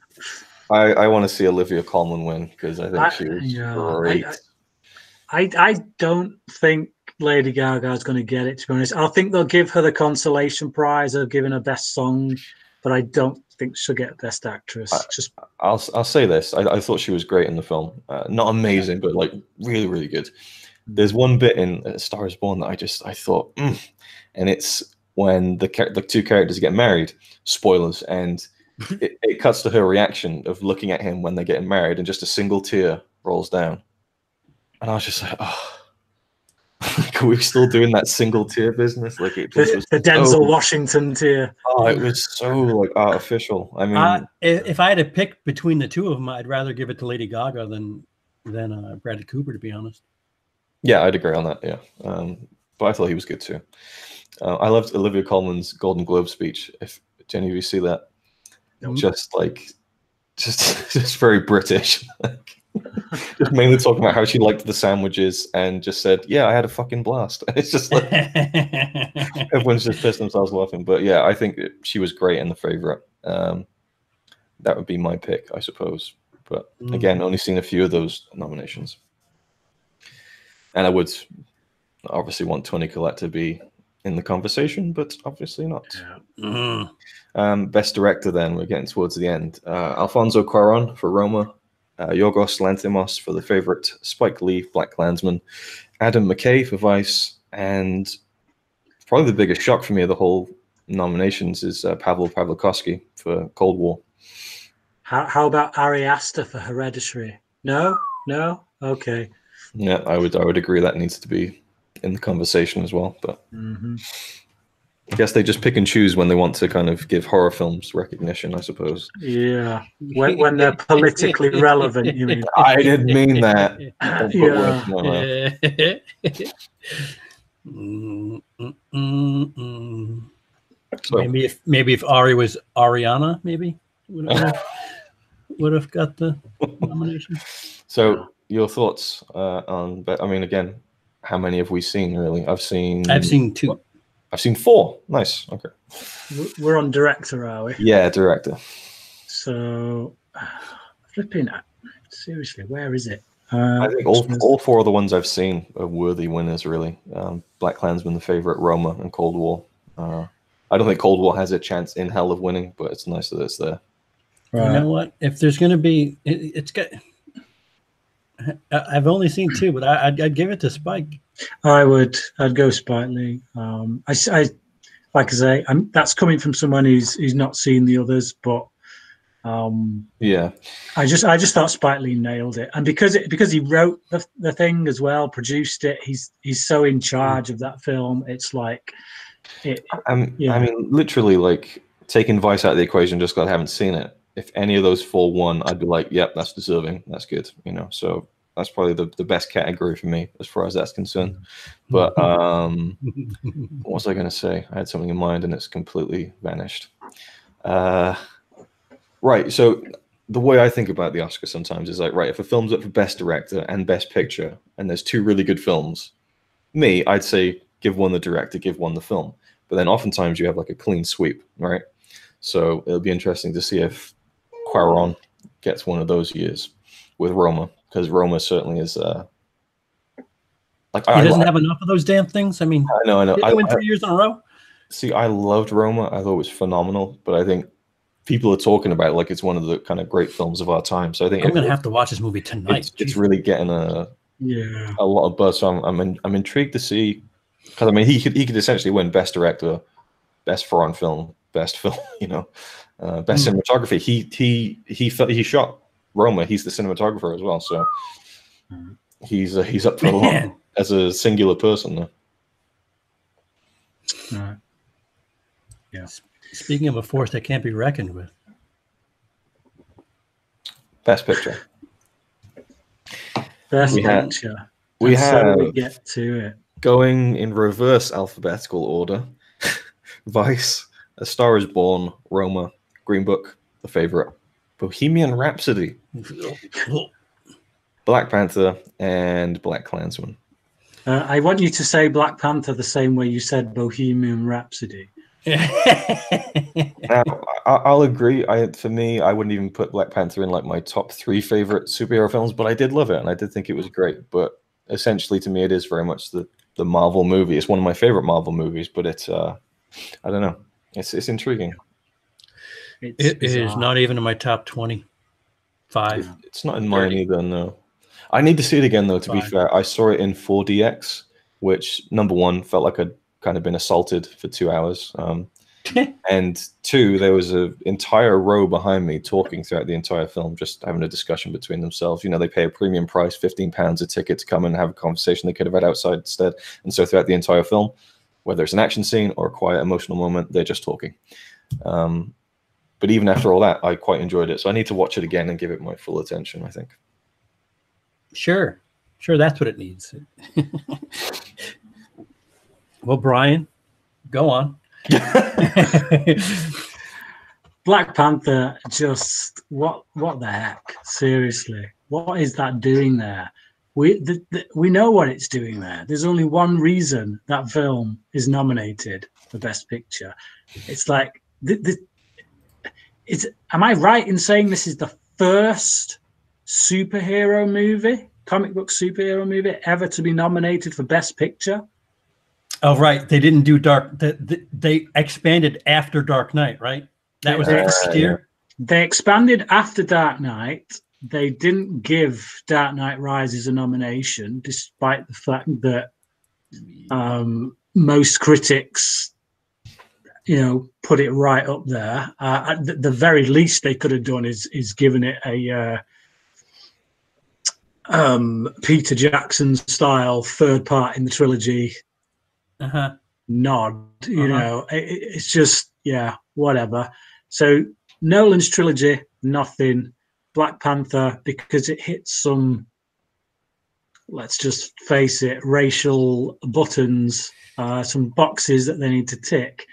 Speaker 1: I want to see Olivia Coleman win because I think she was great.
Speaker 3: I don't think Lady Gaga is going to get it, to be honest. I think they'll give her the consolation prize of giving her best song, but I don't think she'll get best actress.
Speaker 1: I'll say this: I thought she was great in the film. Not amazing, but like really, really good. There's one bit in A Star Is Born that I thought, and it's when the 2 characters get married. Spoilers, and it cuts to her reaction of looking at him when they're getting married, and just a single tear rolls down. And I was just like, oh, are we still doing that single tear business? Like it just was
Speaker 3: the Denzel Washington tear.
Speaker 1: Oh, it was so like artificial. I mean,
Speaker 2: if I had to pick between the two of them, I'd rather give it to Lady Gaga than Bradley Cooper, to be honest.
Speaker 1: Yeah, I'd agree on that. Yeah, but I thought he was good too. I loved Olivia Colman's Golden Globe speech. If any of you see that, just very British. Just mainly talking about how she liked the sandwiches and just said, "Yeah, I had a fucking blast." It's just like everyone's just pissed themselves laughing. But yeah, I think she was great in The Favorite. That would be my pick, I suppose. But again, only seen a few of those nominations, and I would obviously want Toni Collette to be in the conversation, but obviously not. Best director, then we're getting towards the end. Alfonso Cuarón for Roma, Yorgos Lanthimos for The Favorite, Spike Lee, BlacKkKlansman, Adam McKay for Vice, and probably the biggest shock for me of the whole nominations is Pavel Pawlikowski for Cold War.
Speaker 3: How about Ari Aster for Hereditary? No, okay.
Speaker 1: Yeah, I would agree that needs to be in the conversation as well. But I guess they just pick and choose when they want to kind of give horror films recognition, I suppose.
Speaker 3: Yeah, when they're politically relevant, you mean?
Speaker 1: I didn't mean that.
Speaker 2: So, maybe if Ari was Ariana, maybe would have got the nomination.
Speaker 1: So your thoughts on? But I mean, again, how many have we seen? Really, I've seen
Speaker 2: 2.
Speaker 1: I've seen 4. Nice. Okay.
Speaker 3: We're on director, are we?
Speaker 1: Yeah, director.
Speaker 3: So, flipping. Seriously, where is it?
Speaker 1: I think all 4 of the ones I've seen are worthy winners. Really, BlacKkKlansman, The Favorite, Roma, and Cold War. I don't think Cold War has a chance in hell of winning, but it's nice that it's there.
Speaker 2: Right. You know what? If there's going to be, it's got. I've only seen 2, but I'd give it to Spike.
Speaker 3: I'd go Spike Lee. I like I say, that's coming from someone who's not seen the others, but yeah, I just thought Spike Lee nailed it, and because he wrote the thing as well, produced it, he's so in charge of that film. It's like,
Speaker 1: I mean, literally, like taking Vice out of the equation, just because I haven't seen it. If any of those 4 won, I'd be like, yep, that's deserving. That's good, So that's probably the best category for me as far as that's concerned. But what was I going to say? I had something in mind and it's completely vanished. Right. So the way I think about the Oscars sometimes is like, right, if a film's up for Best Director and Best Picture, and there's 2 really good films, I'd say give one the director, give one the film. But then oftentimes you have like a clean sweep, right? So it'll be interesting to see if Cuarón gets one of those years with Roma, because Roma certainly is like
Speaker 2: he doesn't have enough of those damn things. I mean,
Speaker 1: I know.
Speaker 2: I win 3 years in a row.
Speaker 1: See, I loved Roma. I thought it was phenomenal, but I think people are talking about it like it's one of the kind of great films of our time. So I think
Speaker 2: I'm going to have to watch this movie tonight.
Speaker 1: It's really getting a lot of buzz. So I'm intrigued to see, because I mean he could essentially win Best Director, Best Foreign Film, Best Film, Best Cinematography. He shot Roma. He's the cinematographer as well, so he's up for a lot as a singular person.
Speaker 3: Yeah.
Speaker 2: Speaking of a force that can't be reckoned with.
Speaker 1: Best Picture.
Speaker 3: Best Picture.
Speaker 1: We have
Speaker 3: we get to it.
Speaker 1: Going in reverse alphabetical order. Vice, A Star Is Born, Roma, Green Book, The Favorite, Bohemian Rhapsody, Black Panther, and BlacKkKlansman.
Speaker 3: I want you to say Black Panther the same way you said Bohemian Rhapsody.
Speaker 1: Now, I'll agree. For me, I wouldn't even put Black Panther in like my top 3 favorite superhero films, but I did love it, and I did think it was great. But essentially, to me, it is very much the Marvel movie. It's one of my favorite Marvel movies, but it's I don't know. It's intriguing.
Speaker 2: It is not even in my top 25.
Speaker 1: It's not in mine either, no. I need to see it again, though, to be fair. I saw it in 4DX, which, number 1, felt like I'd kind of been assaulted for 2 hours. And 2, there was an entire row behind me talking throughout the entire film, just having a discussion between themselves. They pay a premium price, £15 a ticket to come and have a conversation they could have had outside instead. And so throughout the entire film, whether it's an action scene or a quiet emotional moment, they're just talking. But even after all that, I quite enjoyed it. So I need to watch it again and give it my full attention, I think.
Speaker 2: Sure, that's what it needs. Well, Brian, go on.
Speaker 3: Black Panther, just what the heck? Seriously, What is that doing there? We know what it's doing there. There's only one reason that film is nominated for Best Picture. It's like, am I right in saying this is the first superhero movie, comic book superhero movie, ever to be nominated for Best Picture?
Speaker 2: Oh, right. They didn't do they expanded after Dark Knight, right? That was the first year.
Speaker 3: They expanded after Dark Knight. They didn't give Dark Knight Rises a nomination, despite the fact that most critics, put it right up there. At the very least they could have done is given it a Peter Jackson style third part in the trilogy nod. It's just whatever. So Nolan's trilogy, nothing. Black Panther, because it hits some, let's just face it, racial buttons, some boxes that they need to tick.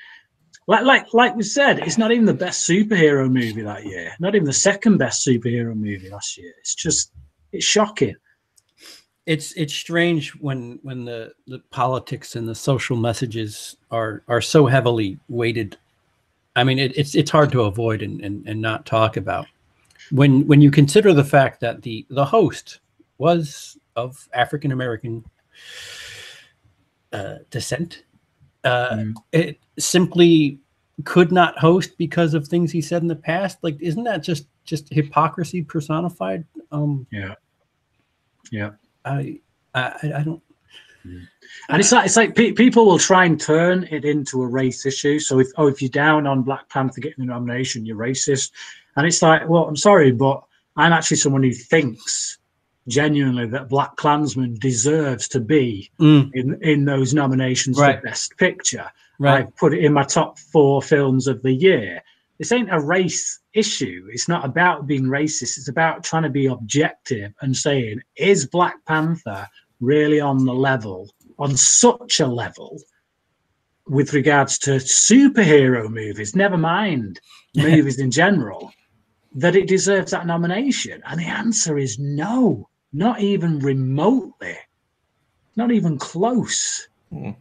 Speaker 3: Like we said, it's not even the best superhero movie that year. Not even the second best superhero movie last year. It's shocking.
Speaker 2: It's strange when the politics and the social messages are so heavily weighted. I mean, it's hard to avoid and not talk about. When you consider the fact that the host was of African American descent, it simply could not host because of things he said in the past. Like, isn't that just hypocrisy personified? I don't.
Speaker 3: And it's like people will try and turn it into a race issue. So if you're down on Black Panther getting the nomination, you're racist. And it's like, well, I'm sorry, but I'm actually someone who thinks genuinely that Black Klansman deserves to be in those nominations for Best Picture.
Speaker 2: Right.
Speaker 3: I put it in my top 4 films of the year. This ain't a race issue. It's not about being racist. It's about trying to be objective and saying, is Black Panther really on such a level with regards to superhero movies, never mind movies in general, that it deserves that nomination? And the answer is no, not even remotely, not even close.
Speaker 1: And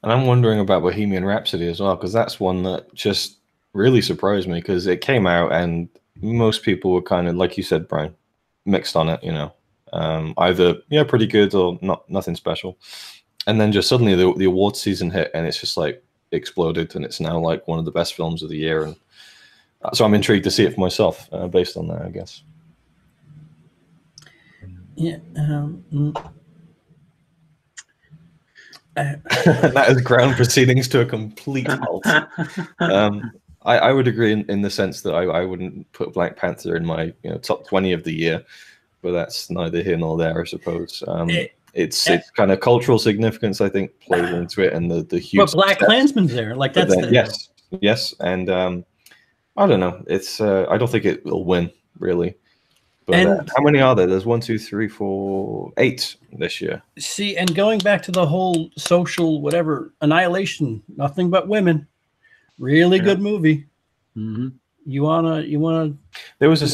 Speaker 1: I'm wondering about Bohemian Rhapsody as well, because that's one that just really surprised me, because it came out and most people were kind of, like you said, Brian, mixed on it, either pretty good or nothing special. And then just suddenly the awards season hit and it's just like exploded, and it's now like one of the best films of the year. And so I'm intrigued to see it for myself based on that, I guess.
Speaker 2: Yeah.
Speaker 1: That is ground proceedings to a complete halt. I would agree in the sense that I wouldn't put Black Panther in my top 20 of the year, but that's neither here nor there, I suppose. It's kind of cultural significance, I think, plays into it, and the huge.
Speaker 2: But Black Klansman's there, like that's
Speaker 1: yes, and I don't know. It's I don't think it will win really. But how many are there? There's 1, 2, 3, 4, 8 this year.
Speaker 2: See, and going back to the whole social whatever, Annihilation, nothing but women, really good movie.
Speaker 3: Mm-hmm.
Speaker 2: You wanna.
Speaker 1: There was a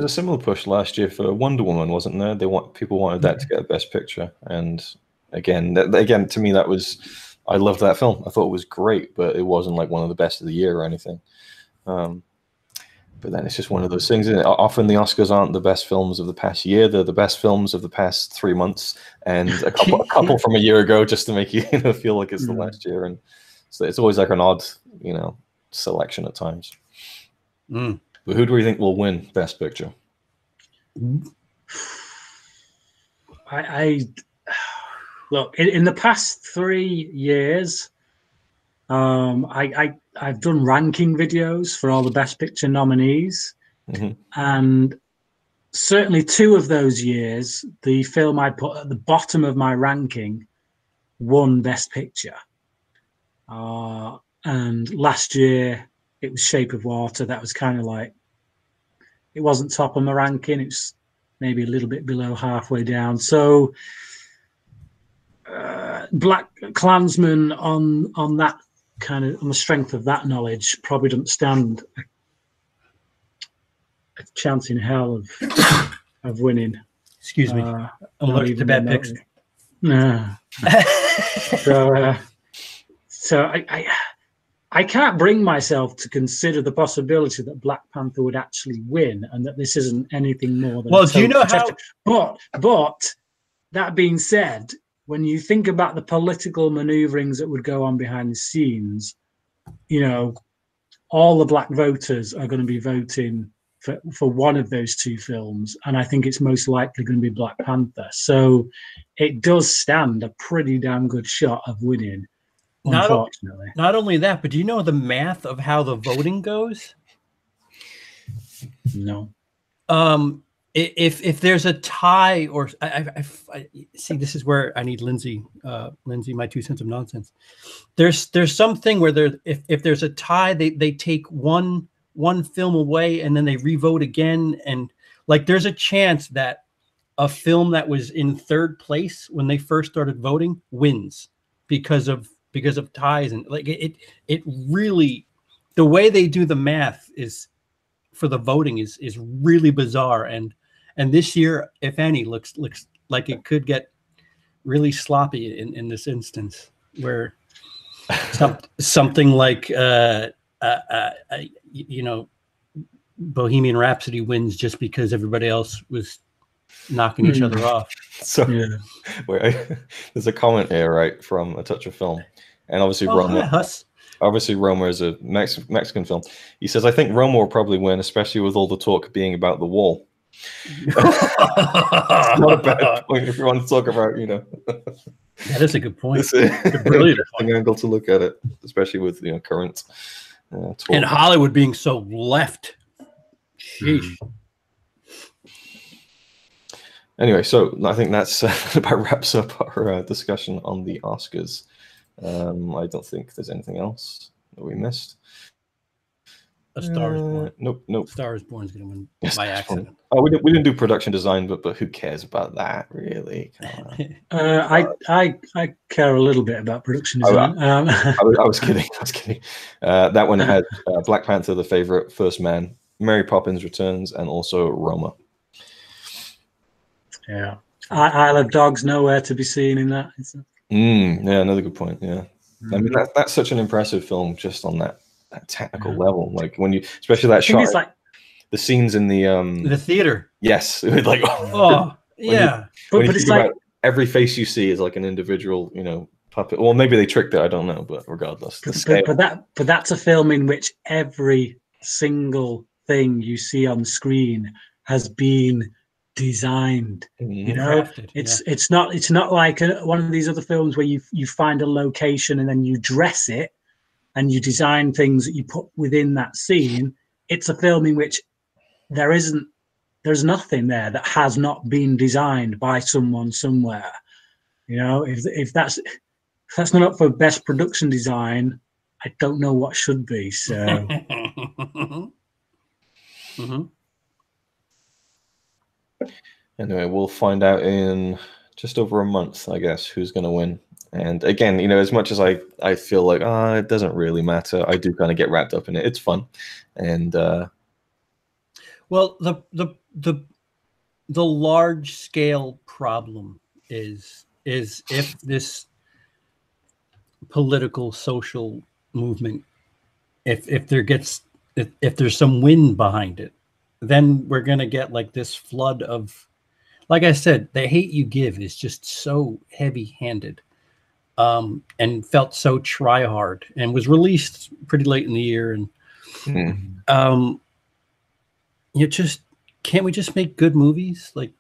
Speaker 1: similar push last year for Wonder Woman, wasn't there? People wanted that to get a Best Picture, and again to me I loved that film. I thought it was great, but it wasn't like one of the best of the year or anything. But then it's just one of those things, isn't it? Often the Oscars aren't the best films of the past year; they're the best films of the past 3 months, and a couple from a year ago, just to make you feel like it's the last year. And so it's always like an odd, selection at times. But who do we think will win Best Picture?
Speaker 3: I look in the past 3 years. I've done ranking videos for all the Best Picture nominees, and certainly 2 of those years, the film I put at the bottom of my ranking won Best Picture. And last year it was Shape of Water. That was kind of like, it wasn't top of my ranking. It was maybe a little bit below halfway down. So Black Klansman on that kind of on the strength of that knowledge, probably doesn't stand a chance in hell of winning.
Speaker 2: Excuse me. I'm allergic to bad picks.
Speaker 3: No. So I can't bring myself to consider the possibility that Black Panther would actually win, and that this isn't anything more than.
Speaker 2: Well, do you know how?
Speaker 3: But that being said, when you think about the political maneuverings that would go on behind the scenes, you know, all the black voters are going to be voting for one of those two films, and I think it's most likely going to be Black Panther. So it does stand a pretty damn good shot of winning, unfortunately.
Speaker 2: Not only that, but do you know the math of how the voting goes?
Speaker 3: No.
Speaker 2: If there's a tie, or I see, this is where I need Lindsay, my 2 cents of nonsense. There's something where if there's a tie, they take one film away and then they revote again, and like there's a chance that a film that was in third place when they first started voting wins because of ties, and like it really, the way they do the math is for the voting is really bizarre, and this year, if any, looks like it could get really sloppy in this instance, where something like you know, Bohemian Rhapsody wins just because everybody else was knocking each other off.
Speaker 1: So there's a comment here, right, from A Touch of Film, and obviously Roma. Obviously, Roma is a Mexican film. He says, "I think Roma will probably win, especially with all the talk being about the wall." It's not a bad point if you want to talk about, you know.
Speaker 2: That is a good point.
Speaker 1: It's a brilliant angle to look at it, especially with, you know, current talk.
Speaker 2: And Hollywood being so left. Sheesh.
Speaker 1: Anyway, so I think that's about wraps up our discussion on the Oscars. I don't think there's anything else that we missed.
Speaker 2: A Star is Born.
Speaker 1: Nope.
Speaker 2: Star is Born is going to win by accident.
Speaker 1: Oh, we didn't do production design, but who cares about that, really?
Speaker 3: I care a little bit about production design.
Speaker 1: I was kidding. That one had Black Panther, The Favorite, First Man, Mary Poppins Returns, and also Roma.
Speaker 3: Yeah, Isle of Dogs nowhere to be seen in that.
Speaker 1: Yeah, another good point. Yeah, I mean that's such an impressive film just on that technical level. Like when you, especially that shot, like the scenes in the
Speaker 2: theater.
Speaker 1: Yes, like
Speaker 2: but
Speaker 1: it's like every face you see is like an individual, you know, puppet. Well, maybe they tricked it. I don't know, but regardless,
Speaker 3: but that's a film in which every single thing you see on screen has been designed. You know, crafted, it's not like one of these other films where you find a location and then you dress it and you design things that you put within that scene. It's a film in which there's nothing there that has not been designed by someone somewhere. You know, if that's not up for best production design, I don't know what should be. So
Speaker 1: Anyway, we'll find out in just over a month, I guess, who's going to win. And again, you know, as much as I feel like it doesn't really matter, I do kind of get wrapped up in it. It's fun, and
Speaker 2: well, the large scale problem is if this political social movement, if there's some wind behind it, then we're gonna get like this flood of. Like I said, The Hate You Give is just so heavy-handed, and felt so try-hard, and was released pretty late in the year. And can't we just make good movies? Like,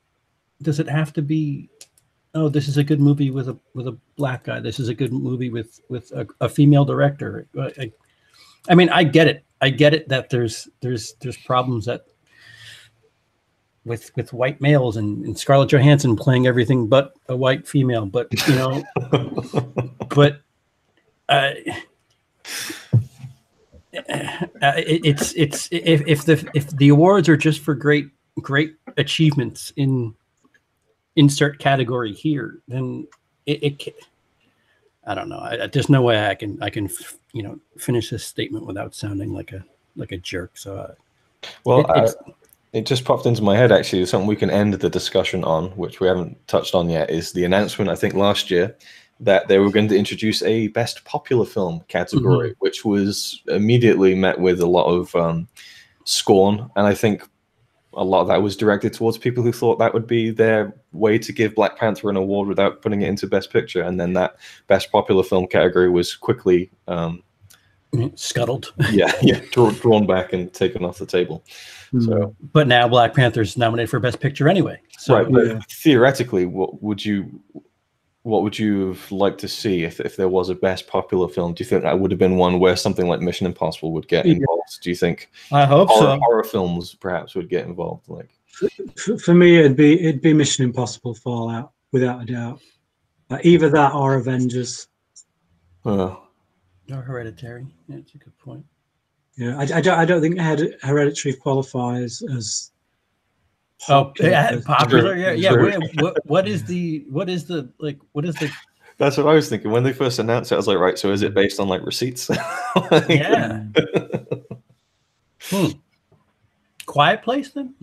Speaker 2: does it have to be? Oh, this is a good movie with a black guy. This is a good movie with a female director. I mean, I get it. I get it that there's problems that. With white males and Scarlett Johansson playing everything but a white female, but you know, but it's if the awards are just for great achievements in insert category here, then it I don't know. There's no way I can finish this statement without sounding like a jerk. So,
Speaker 1: it just popped into my head, actually. Something we can end the discussion on, which we haven't touched on yet, is the announcement, I think, last year that they were going to introduce a Best Popular Film category, which was immediately met with a lot of scorn. And I think a lot of that was directed towards people who thought that would be their way to give Black Panther an award without putting it into Best Picture. And then that Best Popular Film category was quickly...
Speaker 2: scuttled.
Speaker 1: Drawn back and taken off the table. So,
Speaker 2: but now Black Panther's nominated for Best Picture anyway. So,
Speaker 1: right, but theoretically, what would you have liked to see if there was a Best Popular Film? Do you think that would have been one where something like Mission Impossible would get involved? Do you think?
Speaker 2: I hope
Speaker 1: horror films perhaps would get involved? Like,
Speaker 3: for me, it'd be Mission Impossible Fallout, without a doubt. Either that or Avengers.
Speaker 2: Or Hereditary. Yeah, that's a good point.
Speaker 3: Yeah, I don't think Hereditary qualifies as
Speaker 2: popular. Yeah. What is the
Speaker 1: That's what I was thinking when they first announced it. I was like, right, so is it based on like receipts?
Speaker 2: Yeah. Quiet Place then?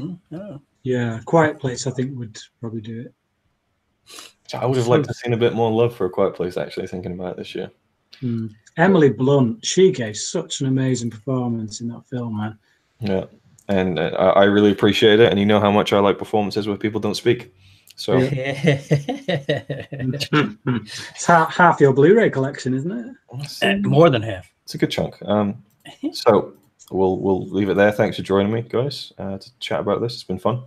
Speaker 3: Yeah, Quiet Place I think would probably do it.
Speaker 1: I would have liked to have seen a bit more love for A Quiet Place, actually, thinking about it this year.
Speaker 3: Emily Blunt, she gave such an amazing performance in that film, man.
Speaker 1: Yeah, and I really appreciate it. And you know how much I like performances where people don't speak. So
Speaker 3: it's half your Blu-ray collection, isn't
Speaker 2: it? More than half.
Speaker 1: It's a good chunk. So we'll leave it there. Thanks for joining me, guys, to chat about this. It's been fun.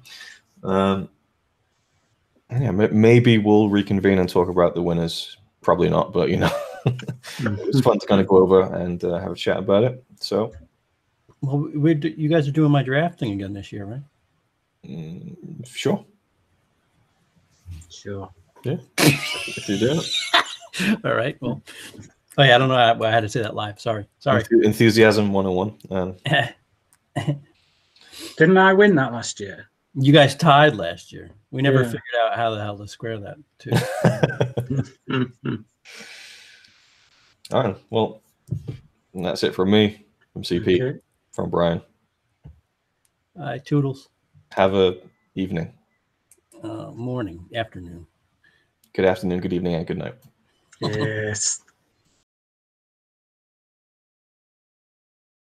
Speaker 1: Maybe we'll reconvene and talk about the winners. Probably not, but it's fun to kind of go over and have a chat about it. So,
Speaker 2: well, you guys are doing my drafting again this year, right?
Speaker 1: Sure. Yeah. If you do it.
Speaker 2: All right. Well, I don't know. I had to say that live. Sorry.
Speaker 1: Enthusiasm 101.
Speaker 3: Didn't I win that last year?
Speaker 2: You guys tied last year. We never figured out how the hell to square that, too.
Speaker 1: All right. Well, that's it from me, from CP, from Brian.
Speaker 2: Toodles.
Speaker 1: Have a evening.
Speaker 2: Morning, afternoon.
Speaker 1: Good afternoon, good evening, and good night.
Speaker 3: Yes.